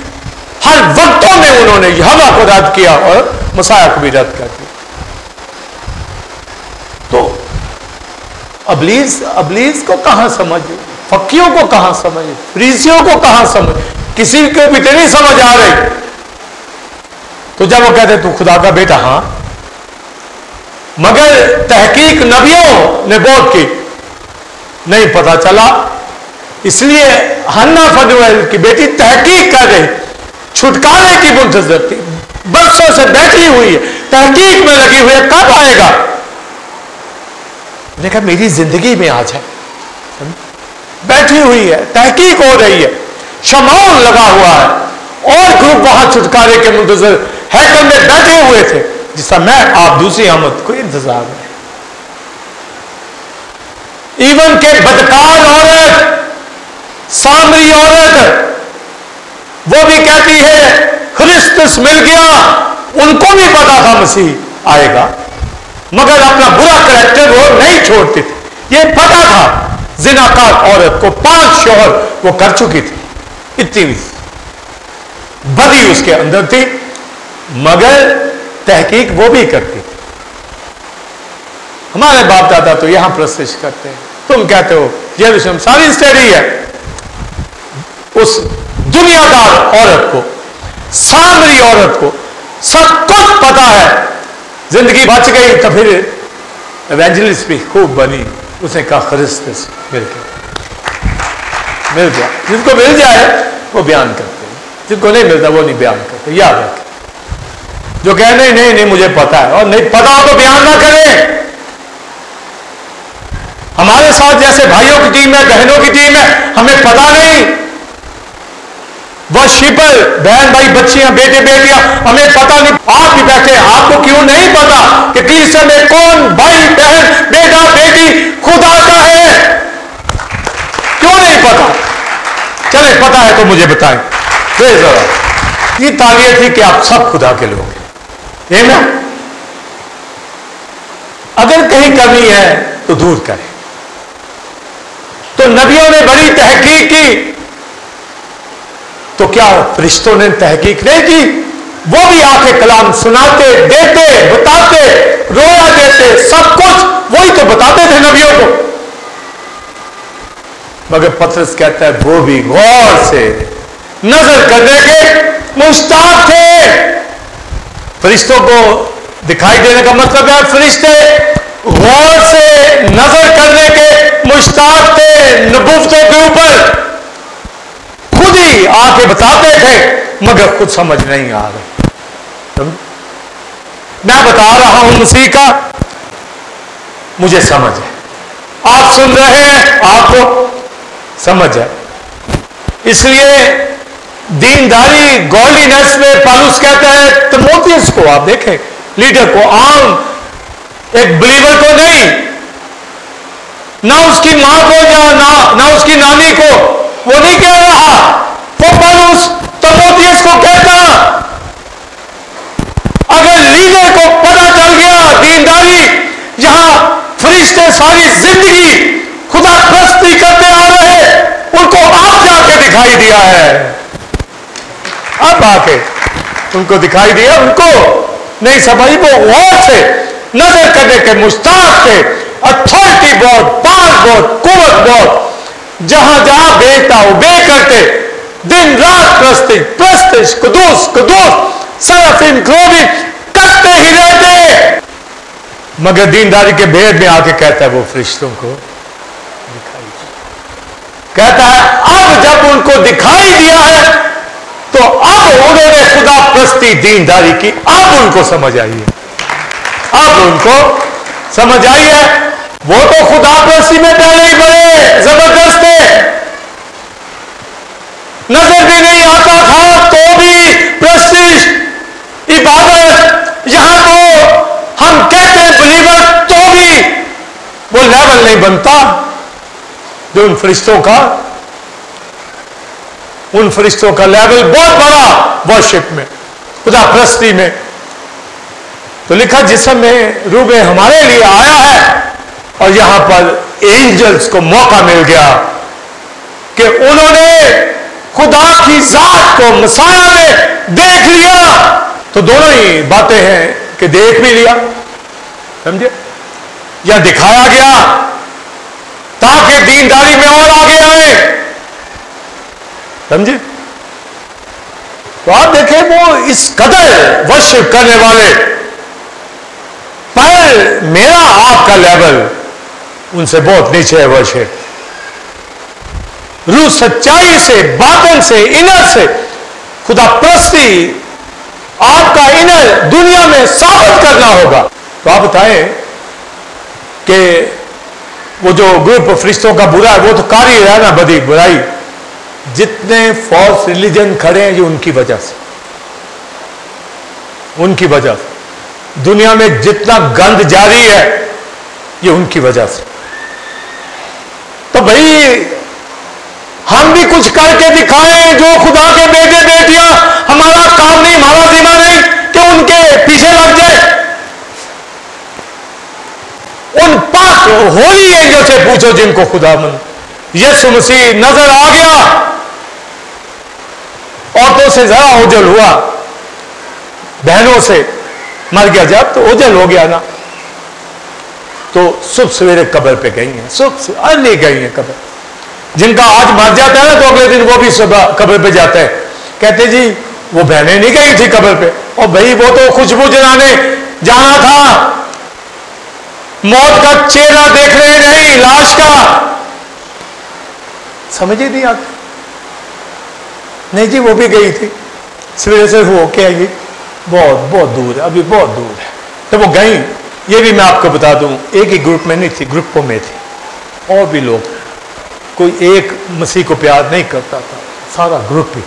हर वक्तों में उन्होंने यहोवा को रद्द किया और मसाया को भी रद्द कर दिया। तो अबलीस को कहां समझे, फकियों को कहां समझे, फरीसियों को कहां समझ, किसी को भी नहीं समझ आ रही। तो जब वो कहते तू खुदा का बेटा, हां, मगर तहकीक नबियों ने बहुत की, नहीं पता चला। इसलिए हन्ना फनुएल की बेटी तहकीक कर रही, छुटकारे की मुंतजर थी, बरसों से बैठी हुई है, तहकीक में लगी हुई है, कब आएगा। देखा मेरी जिंदगी में आज है, बैठी हुई है, तहकीक हो रही है, शमाउन लगा हुआ है, और ग्रुप वहां छुटकारे के मुंतजर हैकल में बैठे हुए थे, जिसका मैं आप दूसरी आमद को इंतजार में। इवन के बदकार औरत, सामरी औरत, वो भी कहती है क्रिस्तुस मिल गया। उनको भी पता था मसीह आएगा, मगर अपना बुरा करैक्टर वो नहीं छोड़ती थी। ये पता था जिनाकार औरत को 5 शौहर वो कर चुकी थी, इतनी बदी उसके अंदर थी, मगर तहकीक वो भी करती थी। हमारे बाप दादा तो यहां प्रस्तुत करते हैं, तुम कहते हो यरूशलेम सारी स्टडी है। उस दुनियादार औरत को, सामरी औरत को सब कुछ पता है, जिंदगी बच गई तो फिर एवेंजलिस्ट भी खूब बनी। उसने कहा क्रिस्तुस मिल गया। जिसको मिल जाए वो बयान करते हैं, जिसको नहीं मिलता वो नहीं बयान करते। याद रखें, जो कह नहीं मुझे पता है, और नहीं पता हो तो बयान ना करें। हमारे साथ जैसे भाइयों की टीम है, बहनों की टीम है, हमें पता नहीं, वह शिपर बहन भाई, बच्चियां, बेटे बेटियां, हमें पता नहीं। आप भी बैठे, आपको क्यों नहीं पता कि क्रिश्चियन में कौन भाई बहन, बेटा बेटी खुदा का है? क्यों नहीं पता? चले पता है तो मुझे बताएं। ये तालियां थी कि आप सब खुदा के लोग हैं, है ना? अगर कहीं कमी है तो दूर करें। तो नबियों ने बड़ी तहकीक की, तो क्या फरिश्तों ने तहकीक नहीं की? वो भी आके कलाम सुनाते, देते, बताते, रोया देते, सब कुछ वही तो बताते थे नबियों को। मगर पतरस कहता है वो भी गौर से नजर करने के मुश्ताक थे। फरिश्तों को दिखाई देने का मतलब है फरिश्ते गौर से नजर करने के मुश्ताक थे, नबूवतों के ऊपर खुद ही आके बताते थे, मगर खुद समझ नहीं आ रहा। मैं बता रहा हूं मसीह का, मुझे समझ है, आप सुन रहे हैं, आपको समझ है। इसलिए दीनदारी, गॉडलीनेस में पौलुस कहता है तीमुथियुस को, आप देखें लीडर को, आम एक बिलीवर को नहीं, ना उसकी मां को या ना उसकी नानी को, वो नहीं कह रहा, वो पौलुस तीमुथियुस को कहता, अगर लीडर को पता चल गया दीनदारी, यहां फरिश्ते सारी जिंदगी खुदा प्रस्ती करते आ रहे, उनको आप जाके दिखाई दिया है, अब आके उनको दिखाई दिया, उनको नहीं समझ, वो और थे, नजर करने के मुश्ताक थे, अथॉरिटी बहुत, पावर बहुत, कुवत बहुत, जहां जहां बेटा उबे करते, दिन रात प्रस्तिश कुदूस कुदूस सरफिन क्रोविन करते ही रहते, मगर दीनदारी के भेद में आके कहता है वो फरिश्तों को दिखाई, कहता है अब जब उनको दिखाई दिया है तो अब उन्होंने खुदा प्रस्ती दीनदारी की, अब उनको समझ आई है, अब उनको समझ आई है, वो तो खुदा प्रस्ती में पहले ही बड़े जबरदस्त थे, नजर भी नहीं आता था तो भी प्रस्तिश इबादत, यहां तो हम कहते हैं बिलीवर तो भी वो लेवल नहीं बनता जो उन फरिश्तों का, उन फरिश्तों का लेवल बहुत बड़ा वर्शिप में, खुदा प्रस्ती में। तो लिखा जिसम में रूबे हमारे लिए आया है, और यहां पर एंजल्स को मौका मिल गया कि उन्होंने खुदा की जात को मसाया में देख लिया, तो दोनों ही बातें हैं कि देख भी लिया, समझे, या दिखाया गया ताकि दीनदारी में और आगे आए, समझे। तो आप देखें वो इस कदर वर्शिप करने वाले, पर मेरा आपका लेवल उनसे बहुत नीचे है वर्शिप, रूह सच्चाई से, बातन से, इनर से खुदा प्रस्ती आपका इनर दुनिया में साबित करना होगा। तो आप बताएं कि वो जो ग्रुप फरिश्तों का बुरा है वो तो कारी है ना, बदी बुराई, जितने फॉल्स रिलीजन खड़े हैं ये उनकी वजह से, उनकी वजह से दुनिया में जितना गंद जारी है ये उनकी वजह से। तो भाई हम भी कुछ करके दिखाएं, जो खुदा के बेटे बेटियां, हमारा काम नहीं, हमारा जिम्मा नहीं कि उनके पीछे लग जाए। उन पाक होली एंजल से पूछो जिनको खुदावन यीशु मसीह नजर आ गया, औरतों से जरा ओझल हुआ, बहनों से मर गया, जब तो ओझल हो गया ना, तो सुबह सवेरे कब्र पे गई हैं, सुबह अर्ली गई हैं कब्र। जिनका आज मर जाता है ना तो अगले दिन वो भी सुबह कब्र पे जाते हैं, कहते जी वो बहनें नहीं गई थी कब्र पे, और भाई वो तो खुशबू जलाने जाना था, मौत का चेहरा देख रहे नहीं, लाश का, समझ ही नहीं आता। नहीं जी वो भी गई थी, सवेरे से हो के आई, बहुत बहुत दूर है, अभी बहुत दूर है, तो वो गई। ये भी मैं आपको बता दूं, एक ही ग्रुप में नहीं थी, ग्रुपों में थी, और भी लोग, कोई एक मसीह को प्यार नहीं करता था, सारा ग्रुप ही,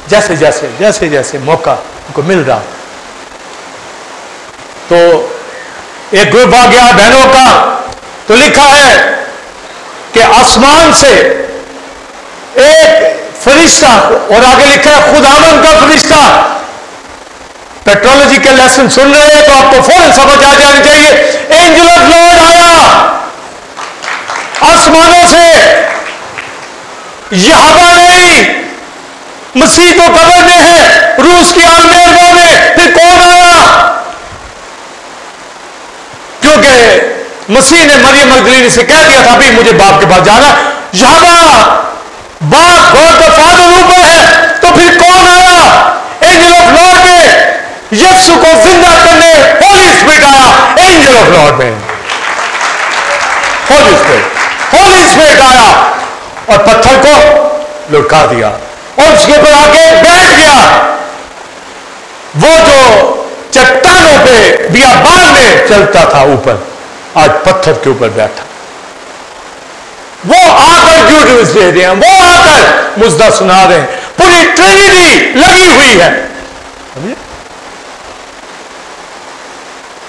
जैसे जैसे जैसे जैसे मौका उनको मिल रहा, तो एक ग्रुप आ गया बहनों का। तो लिखा है कि आसमान से एक फरिश्ता, और आगे लिखा है खुदावन का फरिश्ता। पेट्रोलॉजी के लेसन सुन रहे हैं तो आपको फौरन समझ आ जानी चाहिए, एंजल ऑफ लॉर्ड आया आसमानों से, यहोवा नहीं, मसीह तो कब्र में है, रूस की आलमेरवा में, फिर कौन आया? क्योंकि मसीह ने मरियम मगदलीनी से कह दिया था, भाई मुझे बाप के पास जाना, यहोवा बाप गॉड द फादर ऊपर है, तो फिर कौन आया? एंजल ऑफ लॉर्ड में यीशु को जिंदा करने होली स्पिरिट आया, एंजल ऑफ लॉर्ड में होली स्पिरिट आया और पत्थर को लुढ़का दिया और उसके ऊपर आके बैठ गया। वो जो चट्टानों पे बियाबान में चलता था ऊपर, आज पत्थर के ऊपर बैठा। वो आकर गुड न्यूज़ दे रहे हैं, वो आकर मुजदा सुना रहे हैं, पूरी ट्रिनिटी लगी हुई है। समझे?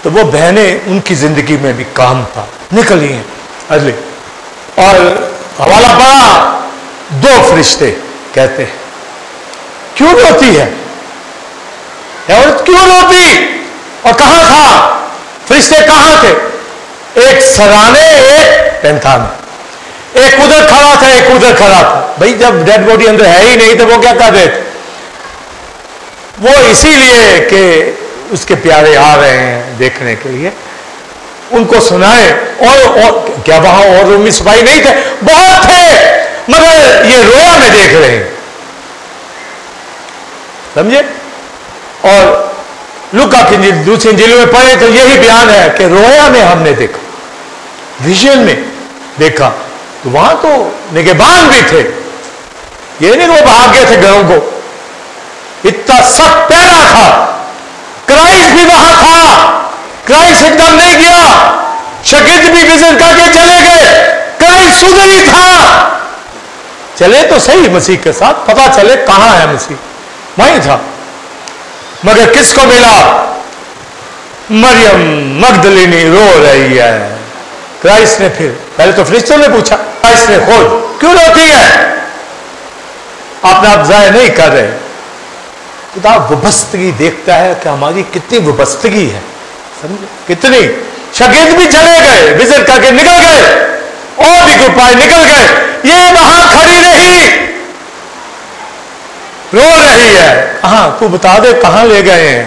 तो वो बहनें उनकी जिंदगी में भी काम था, निकली हैं अगले। और हवाला पड़ा 2 फरिश्ते कहते हैं क्यों रोती है औरत, क्यों रोती? और कहां था फरिश्ते, कहां थे? एक सराने, एक पैंथाने, एक उधर खड़ा था, एक उधर खड़ा था। भाई जब डेड बॉडी अंदर है ही नहीं तो वो क्या कर रहे थे? वो इसीलिए कि उसके प्यारे आ रहे हैं देखने के लिए, उनको सुनाए। और क्या वहां और रूमी सिपाही नहीं थे? बहुत थे, मगर ये रोया में देख रहे हैं। समझे? और लूका की दूसरी इंजील में पढ़े तो यही बयान है कि रोया में हमने देखा, विजन में देखा। तो वहां तो निगहबान भी थे, ये नहीं वो भाग गए थे घरों को, इतना सख्त पहरा था। क्राइस्ट भी वहां था, क्राइस्ट एकदम नहीं गया, शागिर्द भी विजिट करके चले गए, क्राइस्ट उधर ही था। चले तो सही मसीह के साथ, पता चले कहां है मसीह, वहीं था। मगर किसको मिला? मरियम मगदलीनी रो रही है। क्राइस्ट ने फिर पहले तो फरिश्तों ने पूछा, क्राइस्ट ने खुद क्यों रोती है? अपना आप जाहिर नहीं कर रहे। खुदा वबस्तगी देखता है कि हमारी कितनी वबस्तगी है। समझे? कितनी। शागिर्द भी चले गए, विजिट करके निकल गए, और भी ग्रुप निकल गए, ये वहां खड़ी रही, रो रही है। कहां? तू बता दे कहां ले गए हैं?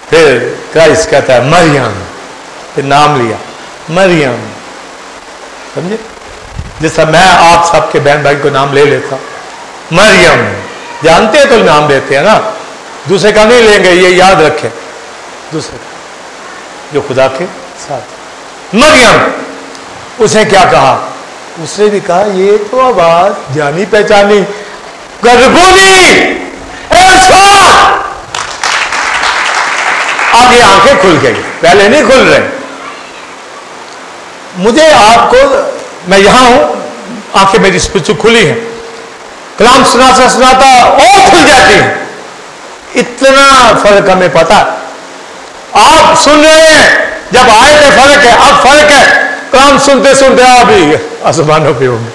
फिर क्राइस्ट कहता है मरियम, फिर नाम लिया मरियम। समझे? जैसा मैं आप सबके बहन भाई को नाम ले लेता, मरियम, जानते हैं तो नाम लेते हैं ना, दूसरे का नहीं लेंगे, ये याद रखें, दूसरे का जो खुदा के साथ। मरियम, उसने क्या कहा? उसने भी कहा ये तो आवाज जानी पहचानी, गर्भुनी। अब ये आंखें खुल गई, पहले नहीं खुल रहे। मुझे आपको, मैं यहां हूं, आंखें मेरी खुली हैं, कलाम सुनाता सुनाता और खुल जाती है। इतना फर्क हमें पता है। आप सुन रहे हैं, जब आए थे फर्क है, अब फर्क है। कलाम सुनते सुनते आप भी आसमानों पे होंगे।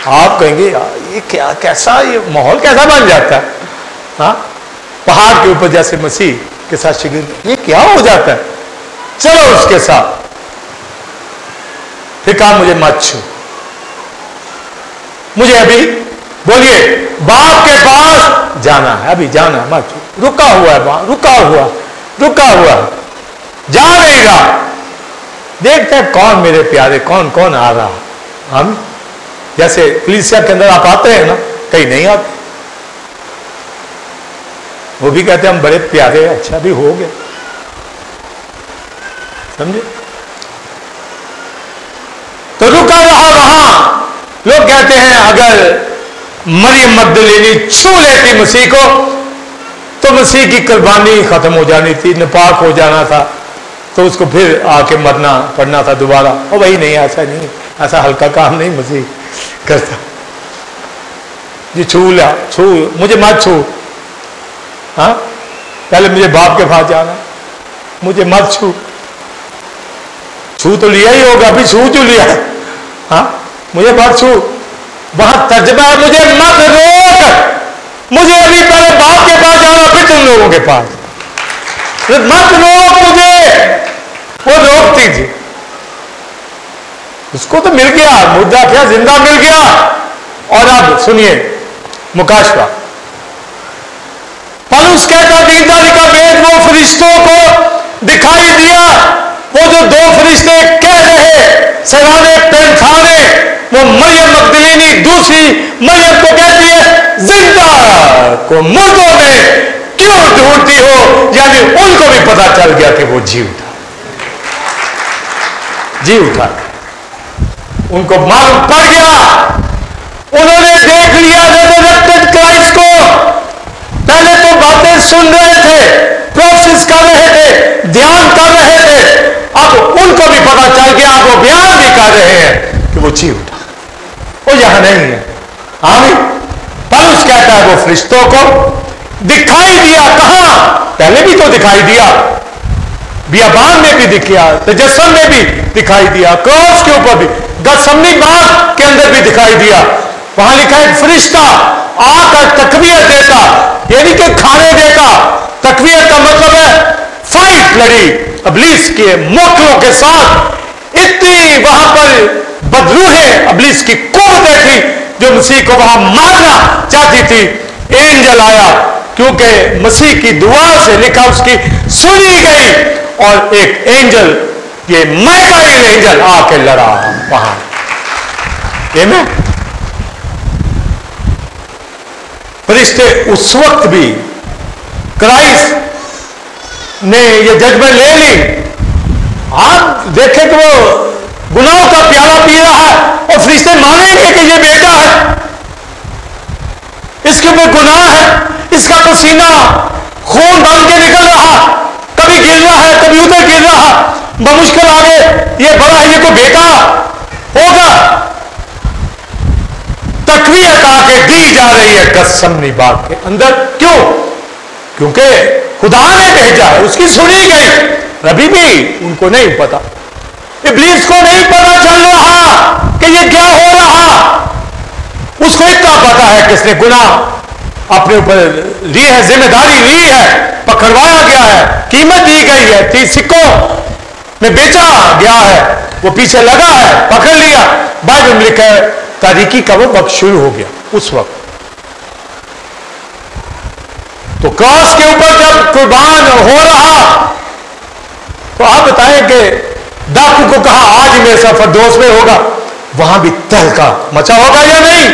आप कहेंगे यार ये क्या, कैसा ये माहौल कैसा बन जाता है? हाँ, पहाड़ के ऊपर जैसे मसीह के साथ शिगिर, ये क्या हो जाता है? चलो उसके साथ। फिर कहा मुझे मत छू, मुझे अभी बोलिए बाप के पास जाना है, अभी जाना है, मत छू। रुका हुआ है वहां, रुका हुआ, जा नहीं रहा। देखते हैं कौन मेरे प्यारे, कौन कौन आ रहा। हम जैसे कलीसिया के अंदर आप आते हैं ना, कहीं नहीं आते, वो भी कहते हैं हम बड़े प्यारे, अच्छा भी हो गए। समझे? तो रुका रहा वहां। लोग कहते हैं अगर मरियम मगदलीनी छू लेती मसीह को तो मसीह की कुर्बानी खत्म हो जानी थी, निपाक हो जाना था, तो उसको फिर आके मरना पड़ना था दोबारा। और वही नहीं, ऐसा नहीं, ऐसा हल्का काम नहीं मसीह करता। जी छू लिया, छू, मुझे मत छू। हाँ, पहले मुझे बाप के पास जाना, मुझे मत छू। छू तो लिया ही होगा, अभी छू जो लिया। हाँ, मुझे मत छू। वहां तर्जमा है मुझे मत रोक, मुझे अभी पहले बाप के पास जाना, फिर तुम लोगों के पास। मत रोक मुझे। वो रोकती थी, उसको तो मिल गया, मुद्दा क्या, जिंदा मिल गया। और अब सुनिए मुकाशवा, पौलुस कहता दीनदारी का भेद वो फरिश्तों को दिखाई दिया। वो जो 2 फरिश्ते कह रहे सराने पैंथाने, वो मरियम मगदलीनी दूसरी मरियम को कहती है जिंदा को मुर्दों में क्यों ढूंढती हो? यानी उनको भी पता चल गया कि वो जी उठा, उनको मालूम पड़ गया, उन्होंने देख लिया रेजरेक्टेड क्राइस्ट को। पहले तो बातें सुन रहे थे, प्रोसेस कर रहे थे, ध्यान कर रहे थे, अब उनको भी पता चल गया, अब वो बयान भी कर रहे हैं कि वो जी उठा, वो यहां नहीं है। आमीन। पौलुस कहता है वो फरिश्तों को दिखाई दिया। कहां? पहले भी तो दिखाई दिया, बियाबान में भी दिखा, तजस्सुम में भी दिखाई दिया, क्रॉस के ऊपर भी, गतसमनी बाग के अंदर भी दिखाई दिया। वहां लिखा है फरिश्ता आकर तकवीयत देता, यानी कि खाने देता। तकवीयत का मतलब है फाइट लड़ी इब्लीस के मोकलों के साथ। इतनी वहां पर बदरूहे इब्लीस की कुव्वतें थी जो मसीह को वहां मारना चाहती थी। एंजल आया, क्योंकि मसीह की दुआ से लिखा उसकी सुनी गई, और एक एंजल, ये माइकाएल एंजल आके लड़ा वहां। आमीन। फरिश्ते उस वक्त भी क्राइस्ट ने ये जजमेंट ले ली। आप देखें तो वो गुनाहों का प्याला पी रहा है और फरिश्ते मानेंगे कि ये बेटा है, इसके ऊपर गुनाह है, इसका पसीना खून बन के निकल रहा, कभी गिर रहा है कभी उधर गिर रहा, बमुश्किल आगे ये बड़ा है, ये कोई बेटा होगा। तकवीयत आके दी जा रही है गतसमनी बाग के अंदर। क्यों? क्योंकि खुदा ने भेजा है, उसकी सुनी गई। अभी भी उनको नहीं पता, इब्लीस को नहीं पता चल रहा कि ये क्या हो रहा। उसको इतना पता है कि इसने गुनाह अपने ऊपर ली है, जिम्मेदारी ली है, पकड़वाया गया है, कीमत दी गई है, 30 सिक्कों में बेचा गया है, वो पीछे लगा है, पकड़ लिया। बाइबल में लिखा है तारीकी का वो वक्त शुरू हो गया उस वक्त। तो क्रॉस के ऊपर जब कुर्बान हो रहा, तो आप बताएं कि डाकू को कहा आज मेरे साथ फरदौस में होगा, वहां भी तहलका मचा होगा या नहीं?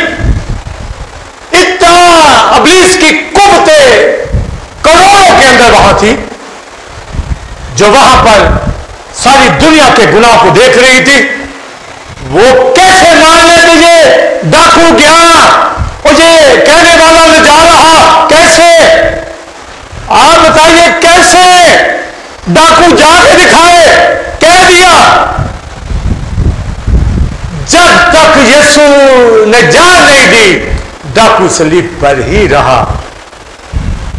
इतना इब्लीस की कुव्वतें करोड़ों के अंदर वहां थी, जो वहां पर सारी दुनिया के गुनाह को देख रही थी। वो कैसे मान लेते ये डाकू गया और ये कहने वाला में जा रहा, कैसे? आप बताइए कैसे डाकू जाके दिखाए, कह दिया। जब तक यीशु ने जान नहीं दी, डाकू सलीब पर ही रहा।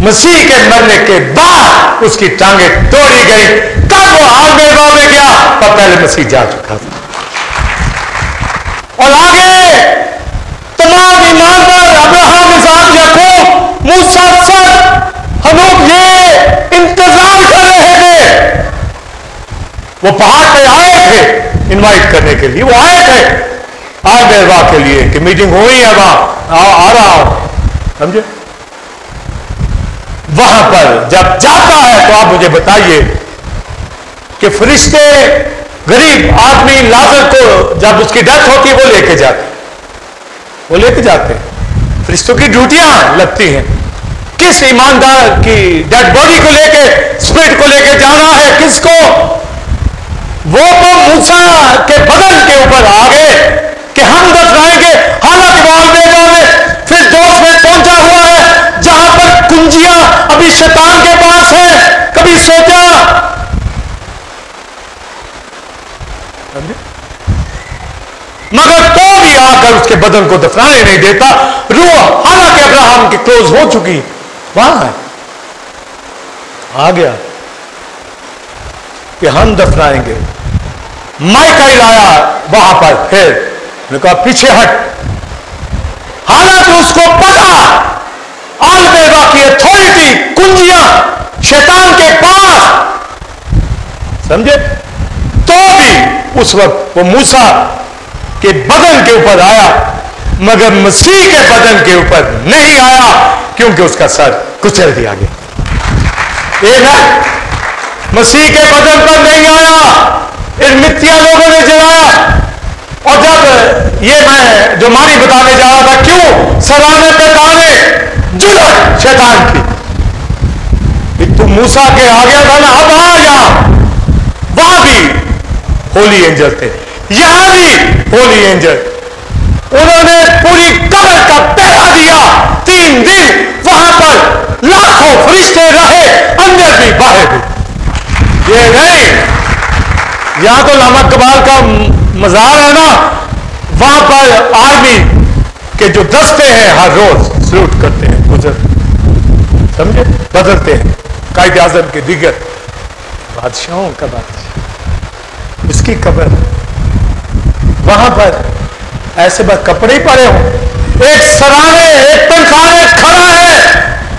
मसीह के मरने के बाद उसकी टांगें तोड़ी गई। कब वो आलबेबा में गया? पर पहले मसीह जा चुका था। और आगे तमाम ईमानदार अब्राहम, इसहाक, याकूब, मूसा, सब हनूक ये इंतजार कर रहे थे। वो पहाड़ पे आए थे इनवाइट करने के लिए, वो आए थे आलबेबा के लिए कि मीटिंग हुई है वहां, आ रहा हूं, समझे? वहां पर जब जाता है तो आप मुझे बताइए कि फरिश्ते गरीब आदमी लाजर को जब उसकी डेथ होती है वो लेके जाते हैं। फरिश्तों की ड्यूटियां लगती हैं। किस ईमानदार की डेड बॉडी को लेके, स्पिरिट को लेके जाना है? किसको? वो तो मूसा के बदन के ऊपर आ गए कि हम दफनाएंगे, हालांकि वो आलबेबा में फिर दोस्त में पहुंचा हुआ है, जहां पर कुंजियां अभी शैतान के पास है। कभी सोचा? मगर तो भी आकर उसके बदन को दफनाने नहीं देता। रूह हालांकि अब्राहम की क्लोज हो चुकी, वहां है, आ गया कि हम दफनाएंगे। माइकाइल आया वहां पर, फिर कहा पीछे हट। हालांकि उसको पता आलबेबा की अथॉरिटी, कुंजियां शैतान के पास, समझे? तो भी उस वक्त वो मूसा के बदन के ऊपर आया, मगर मसीह के बदन के ऊपर नहीं आया, क्योंकि उसका सर कुचल दिया गया। एक मसीह के बदन पर नहीं आया, इन मिथ्या लोगों ने जलाया। और जब ये मैं जो मानी बताने जा रहा था, क्यों सराहने पे ताने, जुलत शैतान की, तू मूसा के आ गया था ना, अब आ जा। वहां भी होली एंजल थे, यहां भी होली एंजल। उन्होंने पूरी कब्र का पहरा दिया। 3 दिन वहां पर लाखों फरिश्ते रहे, अंदर भी बाहर भी। ये नहीं, यहां तो लामा कबाल का मजार है ना, वहां पर आर्मी के जो दस्ते हैं हर रोज सलूट करते हैं, गुजर, समझे, बदलते हैं। कायदे आजम के दिगर बादशाहों का बादशाह, उसकी कब्र, वहां पर ऐसे बात कपड़े ही पड़े हों, एक सराने, एक तनखाने खड़ा है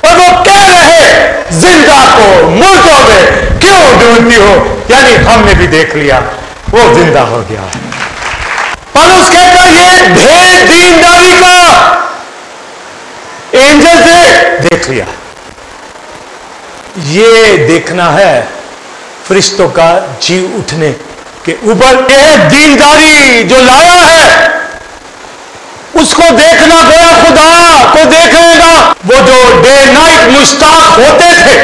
और वो कह रहे जिंदा को मुर्दों में क्यों ढूंढती हो, यानी हमने भी देख लिया वो जिंदा हो गया है। पौलुस कहता है ये भेद दीनदारी का एंजल से देख लिया। ये देखना है फरिश्तों का जी उठने के ऊपर, यह दीनदारी जो लाया है उसको देखना गया, खुदा को देखने का। वो जो डे नाइट मुश्ताक होते थे,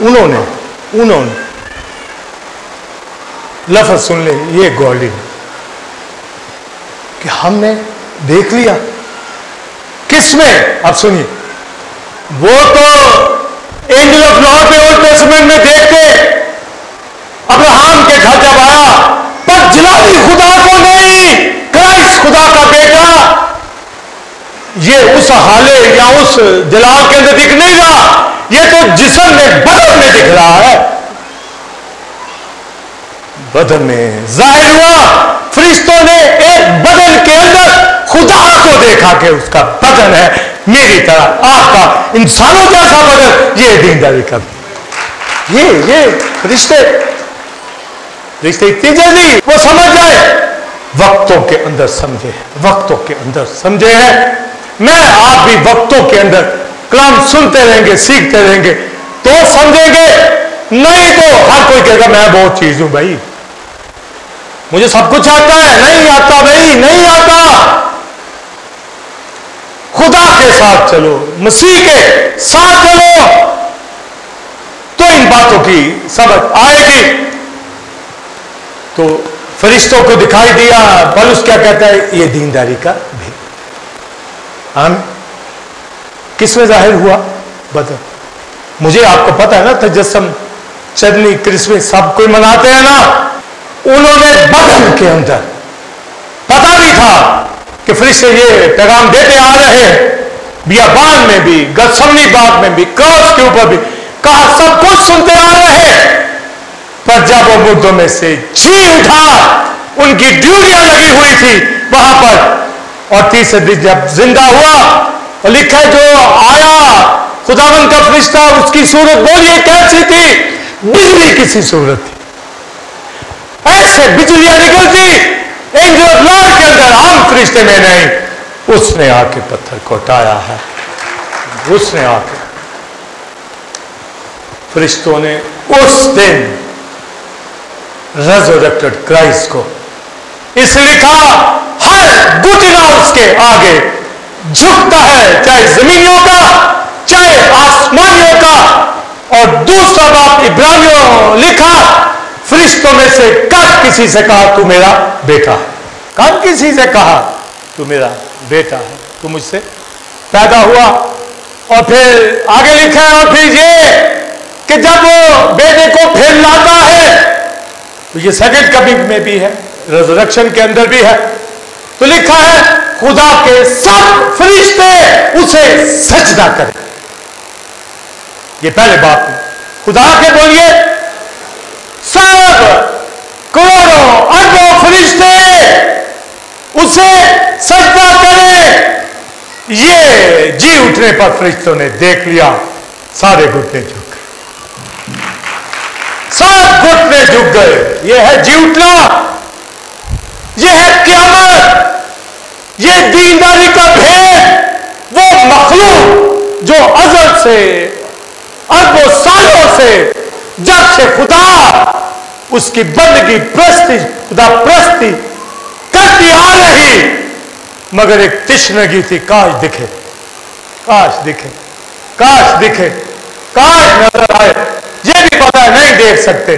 उन्होंने लफ्ज सुन ले, ये गॉडी कि हमने देख लिया किसमें। अब सुनिए, वो तो एंजल ऑफ लॉर्ड पे ओल्ड टेस्टामेंट में देखते अब्राहम के घर जब आया, पर जलाली खुदा को नहीं, क्राइस्ट खुदा का बेटा, ये उस हाले या उस जलाल के अंदर दिख नहीं रहा, ये तो जिस्म में, बदन में दिख रहा है, बदन में जाहिर हुआ। फरिश्तों ने एक बदन के अंदर खुदा को देखा कि उसका बदन है मेरी तरह, आपका इंसानों जैसा बदन। ये दीनदारी का, ये रिश्ते इतनी जल्दी वो समझ जाए, वक्तों के अंदर समझे, वक्तों के अंदर समझे हैं। मैं आप भी वक्तों के अंदर कलाम सुनते रहेंगे, सीखते रहेंगे तो समझेंगे, नहीं तो हर कोई कहेगा मैं बहुत चीज हूं भाई, मुझे सब कुछ आता है। नहीं आता भाई, नहीं आता। खुदा के साथ चलो, मसीह के साथ चलो, तो इन बातों की समझ आएगी। तो फरिश्तों को दिखाई दिया, पौलुस क्या कहता है, ये दीनदारी का भेद। हम किसमें जाहिर हुआ, बदन। मुझे आपको पता है ना, तजस्सुम, चंदनी, क्रिसमस सब कोई मनाते हैं ना, उन्होंने बदन के अंदर पता भी था कि फरिश्ते ये पैगाम देते आ रहे हैं, बियाबान में भी, गत्समनी बाग में भी, क्रॉस के ऊपर भी, कहा सब कुछ सुनते आ रहे हैं। पर जब वो मुर्दों में से जी उठा, उनकी ड्यूटियां लगी हुई थी वहां पर, और तीसरे दिन जब जिंदा हुआ, और लिखा है जो आया खुदावन का फरिश्ता, उसकी सूरत बोलिए कैसी थी, बिजली की सी सूरत थी, ऐसे बिजलियां निकलती एंजल ऑफ लॉर्ड के अंदर, हम फरिश्ते में नहीं। उसने आके पत्थर को हटाया है, उसने आके, फरिश्तों ने उस दिन रेज़रेक्टेड क्राइस्ट को, इस लिखा हर घुटना उसके आगे झुकता है, चाहे जमीनियों का चाहे आसमानियों का। और दूसरा बात इब्रानियों लिखा, फरिश्तों में से कब किसी से कहा तू मेरा बेटा है, कब किसी से कहा तू मेरा बेटा है, तू मुझसे पैदा हुआ। और फिर आगे लिखा है, और फिर ये कि जब वो बेटे को फिर लाता है, तो ये सेकंड कमिंग में भी है, रिजरेक्शन के अंदर भी है, तो लिखा है खुदा के सब फरिश्ते उसे सजदा करें। ये पहले बात है, खुदा के बोलिए सब करोड़ों अरबों फरिश्ते उसे सजदा करें। ये जी उठने पर फरिश्तों ने देख लिया, सारे घुटने झुक गए, सब घुटने झुक गए। ये है जी उठना, ये है क़यामत, ये दीनदारी का भेद। वो मखलूक जो अज़ल से अरबों सालों से, जब से खुदा उसकी बंदगी प्रस्ती, खुदा प्रस्ती करती आ रही, मगर एक तिश्नगी थी, काश दिखे, काश दिखे, काश दिखे, काश नजर आए। ये भी पता है नहीं देख सकते,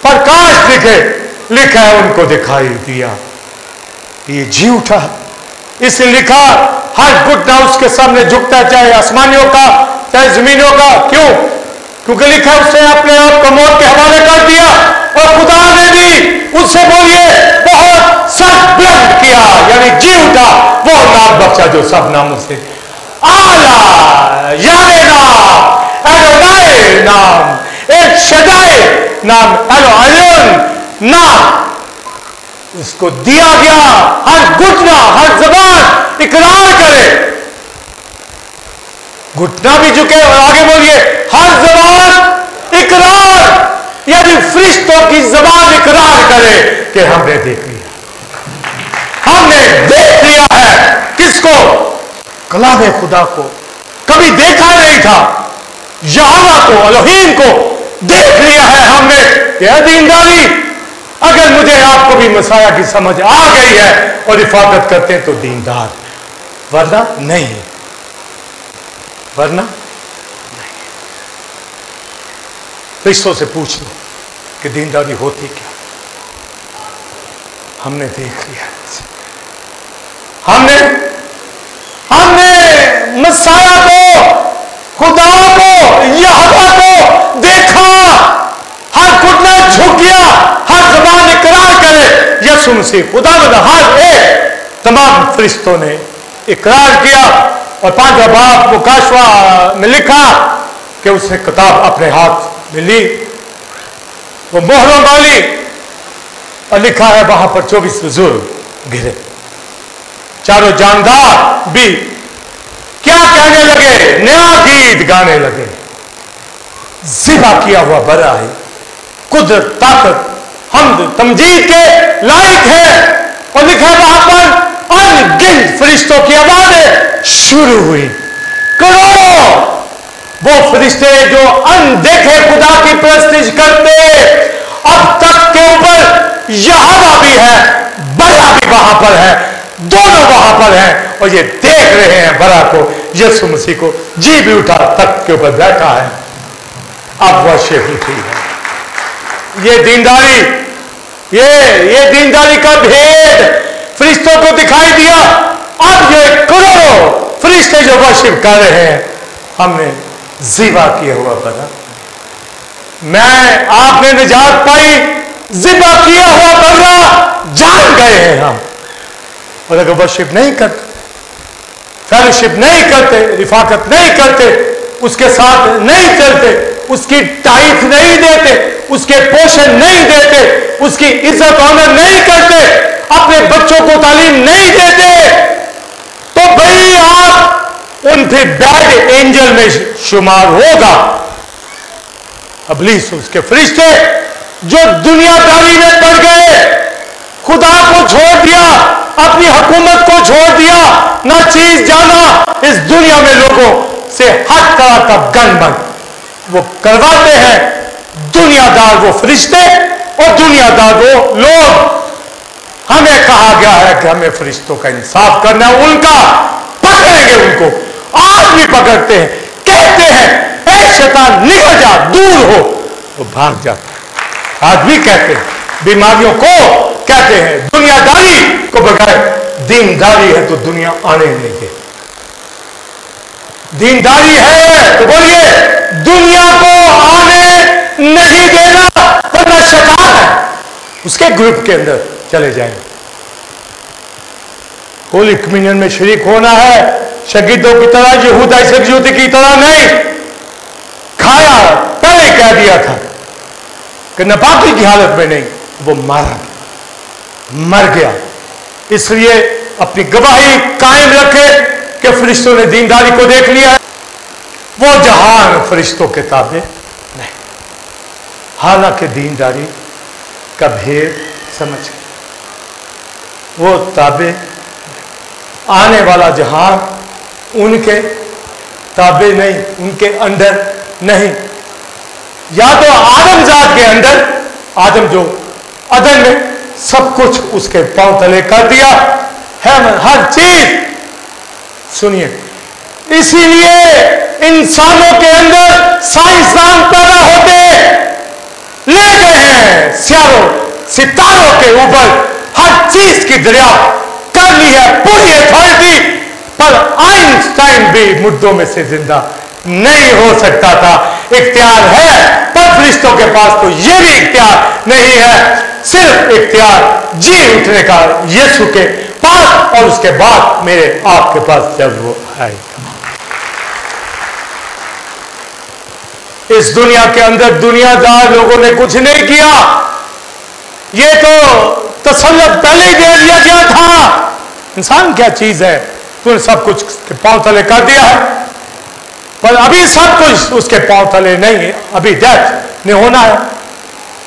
पर काश दिखे। लिखा है उनको दिखाई दिया, ये जी उठा। इसलिए लिखा हर घुटना उसके सामने झुकता है, चाहे आसमानियों का चाहे जमीनों का। क्यों? क्योंकि लिखा उसने अपने आप को मौत के हवाले कर दिया, और खुदा ने भी उससे बोलिए बहुत सर बुलंद किया, यानी जी उठा, वो नाम बख्शा जो सब नामों से आला यावे नाम, एडोनाई नाम, एक शदाई नाम, एलो अलियन नाम उसको दिया गया। हर घुटना, हर जबान इकरार करे, घुटना भी झुके और आगे बोलिए हर जबान इकरार, यदि फरिश्तों की जबान इकरार करे कि हमने देख लिया, हमने देख लिया है। किसको? कलाम खुदा को। कभी देखा नहीं था, यहोवा को, एलोहीम को देख लिया है हमने। यह दीनदारी, अगर मुझे आपको भी मसाया की समझ आ गई है और इफादत करते हैं तो दीनदार, वरना नहीं, वरना नहीं। फरिश्तों से पूछ लो कि दीनदारी होती क्या। हमने देख लिया, हमने मसाया को, खुदा को, यहोवा को देखा। हर घुटना झुक गया, हर जबान इकरार करे यीशु मसीह खुदा। हर एक तमाम फरिश्तों ने इकरार किया और 5वां बाब मुकाशवा में लिखा कि उसने किताब अपने हाथ में ली, वो मोहरों वाली, और लिखा है वहां पर 24 बुजुर्ग गिरे, चारों जानदार भी क्या कहने लगे? नया गीत गाने लगे। ज़िबा किया हुआ बरा है, कुदरत, ताकत, हमद, तमजीद के लायक है। और लिखा है वहां पर अनगिनत फरिश्तों की आवाजें शुरू हुई। करोड़ों वो फरिश्ते जो अनदेखे खुदा की प्रस्तिश करते, अब तक के ऊपर यहोवा भी है, बरा भी वहां पर है, दोनों वहां पर हैं और ये देख रहे हैं बरा को, यीशु मसीह को। जी भी उठा, तख्त के ऊपर बैठा है, अब वर्शिप उठी है। ये दीनदारी, ये दीनदारी का भेद फरिश्तों को दिखाई दिया। अब ये करोड़ों फरिश्ते जो वर्शिप कर रहे हैं, हमने ज़िबा किया हुआ बरा, मैं आपने निजात पाई, ज़िबा किया हुआ बरा जान गए हैं हम। और अगर वर्शिप नहीं करते, फेलोशिप नहीं करते, रिफाकत नहीं करते, उसके साथ नहीं चलते, उसकी टाइट नहीं देते, उसके पोषण नहीं देते, उसकी इज्जत ऑनर नहीं करते, अपने बच्चों को तालीम नहीं देते, तो भाई आप उन फिर बैड एंजल में शुमार होगा। इब्लीस, उसके फरिश्ते जो दुनियादारी में पड़ गए, खुदा को छोड़ दिया, अपनी हुकूमत को छोड़ दिया, ना चीज जाना, इस दुनिया में लोगों से हर तरह का गनबन वो करवाते हैं। दुनियादार वो फरिश्ते और दुनियादार वो लोग। हमें कहा गया है कि हमें फरिश्तों का इंसाफ करना है, उनका पकड़ेंगे, उनको आज भी पकड़ते हैं, कहते हैं ए शैतान निकल जा, दूर हो, वो भाग जाता है। आज भी कहते हैं, बीमारियों को कहते हैं, दुनियादारी को बगैर दीनदारी है तो दुनिया आने नहीं दे। दीनदारी है तो बोलिए दुनिया को आने नहीं देना, वरना शैतान है, उसके ग्रुप के अंदर चले जाएंगे। होली कम्युनियन में शरीक होना है, शगीदों की तरह, यहूदा इस्करियोती की तरह नहीं। खाया, पहले कह दिया था कि नापाकी की हालत में नहीं, वो मर गया। इसलिए अपनी गवाही कायम रखे कि फरिश्तों ने दीनदारी को देख लिया है। वो जहान फरिश्तों के ताबे नहीं, हालांकि दीनदारी का भेद समझ, वो ताबे, आने वाला जहान उनके ताबे नहीं, उनके अंडर नहीं। या तो आदम जात के अंदर, आदम जो अदन में सब कुछ उसके पांव तले कर दिया है, हर चीज। सुनिए, इसीलिए इंसानों के अंदर साइंसदान पैदा होते ले गए हैं, सितारों के ऊपर हर चीज की दरियाफ्त कर ली है, पूरी अथॉरिटी। पर आइंस्टाइन भी मुर्दों में से जिंदा नहीं हो सकता था। इख्तियार है, पर फरिश्तों के पास तो यह भी इख्तियार नहीं है। सिर्फ इख्तियार जी उठने का यीशु के पास और उसके बाद मेरे आपके पास जब वो आएगा। इस दुनिया के अंदर दुनियादार लोगों ने कुछ नहीं किया, ये तो तसल्लुत पहले ही दे दिया गया था। इंसान क्या चीज है, तूने सब कुछ के पांव तले कर दिया है, पर अभी सब कुछ उसके पांव तले नहीं है, अभी डेथ नहीं होना है।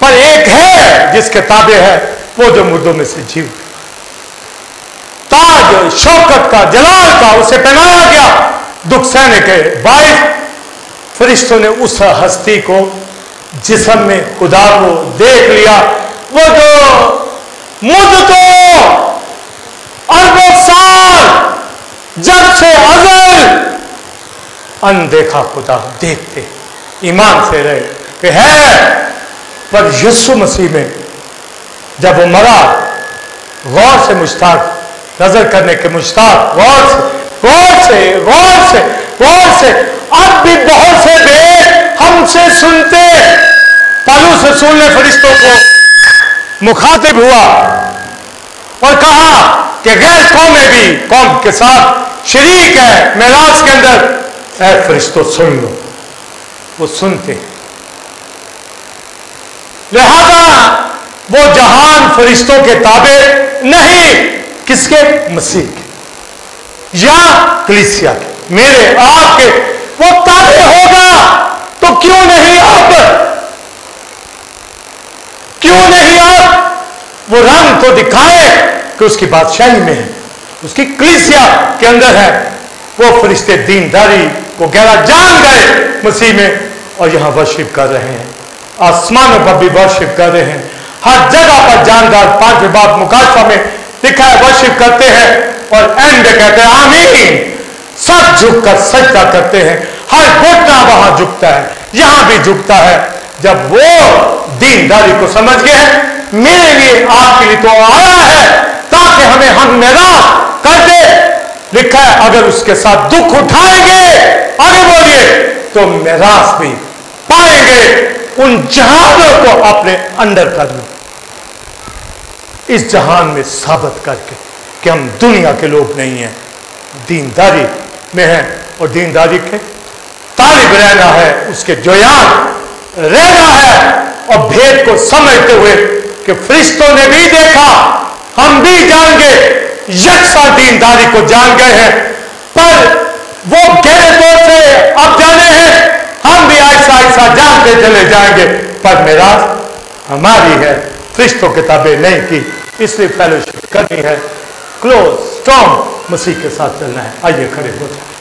पर एक है जिसके ताबे है, वो जो मुर्दों में से जीव, ताज शौकत का, जलाल का उसे पहनाया गया। दुख सहने के बाद फरिश्तों ने उस हस्ती को, जिस्म में खुदा को देख लिया, वो जो मुद्दतों अरबों साल जब से अजल अनदेखा खुदा देखते ईमान से रहे कि है, पर यीशु मसीह में जब वो मरा, गौर से मुश्ताक नजर करने के मुश्ताक, गौर से गौर से गौर से गौर से। अब भी बहुत से भेद हमसे सुनते। पौलुस रसूल ने फरिश्तों को मुखातिब हुआ और कहा कि गैर कौमें भी कौम के साथ शरीक है मेराज के अंदर। ऐ फरिश्तों सुन लो, वो सुनते। लिहाजा वो जहान फरिश्तों के ताबे नहीं, किसके? मसीह के या कलीसिया के, मेरे आपके वो ताबे होगा। तो क्यों नहीं अब, क्यों नहीं अब वो रंग तो दिखाए कि उसकी बादशाही में है, उसकी कलीसिया के अंदर है। वो फरिश्ते दीनदारी को गहरा जान गए मसीह में, और यहां वर्शिप कर रहे हैं, आसमानों पर भी वर्शिप कर रहे हैं, हर जगह पर जानदार 5वें बाब मुकाशवा में लिखा है वर्शिप करते हैं, और एंड में कहते हैं आमीन। सब झुककर सजदा करते हैं, हर घुटना वहां झुकता है, यहां भी झुकता है। जब वो दीनदारी को समझ गए, मेरे लिए आपके लिए तो आया है ताकि हमें हम निराश कर दे। लिखा है अगर उसके साथ दुख उठाएंगे, आगे बोलिए, तो निराश भी पाएंगे। उन जहानों को अपने अंदर कर लो, इस जहान में साबित करके कि हम दुनिया के लोग नहीं हैं, दीनदारी में हैं, और दीनदारी के तालिब रहना है, उसके जोयान रहना है। और भेद को समझते हुए कि फरिश्तों ने भी देखा, हम भी जान गए, यकसा दीनदारी को जान गए हैं, पर वो गहरे तौर से अब जाने हैं, हम भी ऐसा ऐसा जानते चले जाएंगे, पर मेराज हमारी है, फरिश्तों किताबें नहीं की। इसलिए फेलोशिप करनी है, क्लोज स्ट्रॉन्ग मसीह के साथ चलना है। आइए खड़े हो जाए।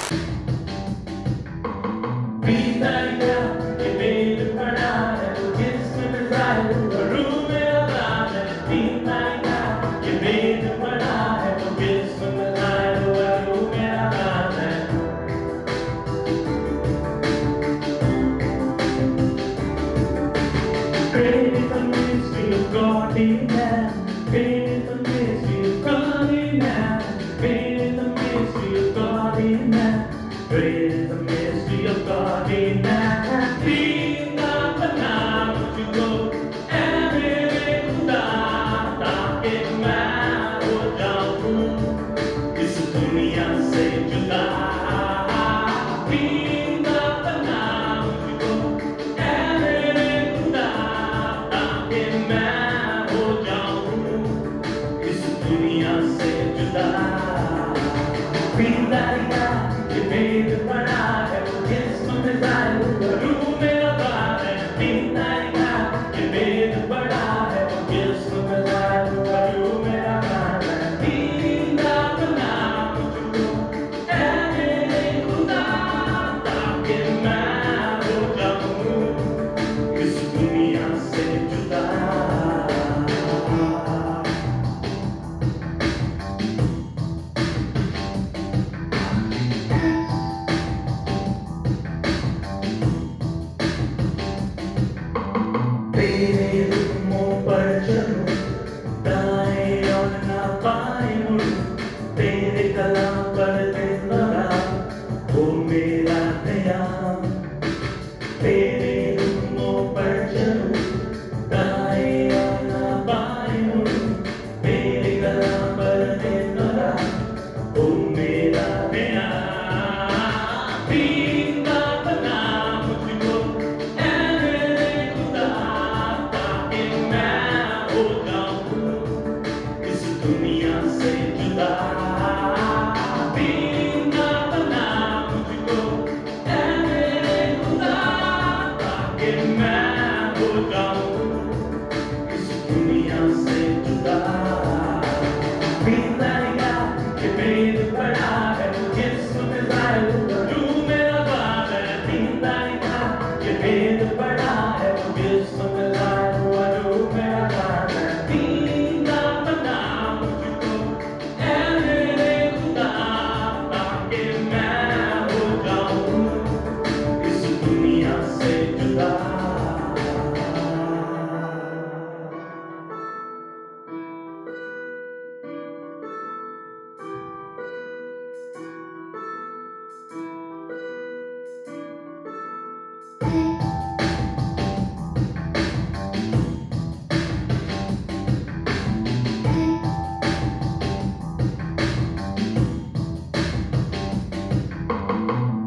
दुनिया से जुदा भी ना बना मुझको, ऐ मेरे खुदा, ताकि मैं हो जाऊं इस दुनिया से जुदा। बीतने के भेद पड़ा है जिस्म में ज़ाहिर रूह मेरा बाप है। बीतने के भेद पड़ा है जिस्म में ज़ाहिर रूह मेरा बाप है। दीना बना मुझको, ऐ मेरे खुदा, ताकि मैं हो जाऊं इस दुनिया से जुदा।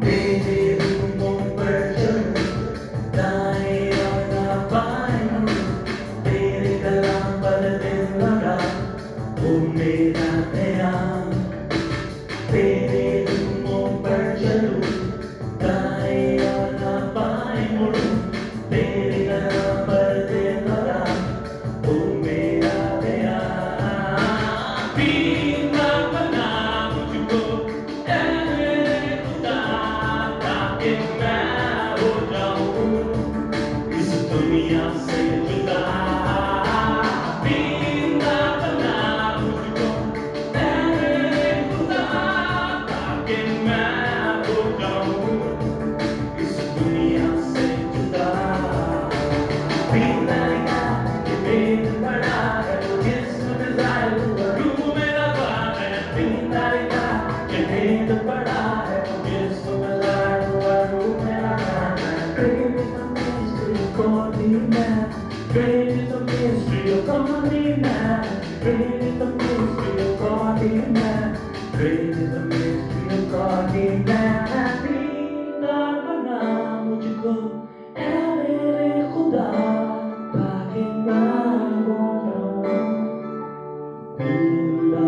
तेरे रूहों पर चलूं, दाएं और ना बाएं, तेरे कलाम पर दिल लगा, वो मेरा ध्यान। तेरे रूहों पर चलूं, दाएं और ना बाएं मुड़ूं, तेरे कलाम पर दिल लगा, वो मेरा ध्यान। बीना बना मुझको, ऐ मेरे खुदा, ताकि मैं हो जाऊं इस दुनिया से जुदा। बीना बना मुझको, ऐ मेरे खुदा, ताकि मैं हो जाऊं इस दुनिया से जुदा। बीतने के भेद पड़ा है जिस्म में ज़ाहिर रूह मेरा बाप है। बीतने के भेद पड़ा है जिस्म में ज़ाहिर रूह मेरा बाप है। Great is the mystery of godliness. Great is the mystery of godliness. Great is the mystery of godliness. Great is the mystery of godliness. बीना बना मुझको, ऐ मेरे खुदा, ताकि मैं हो जाऊं खुदा।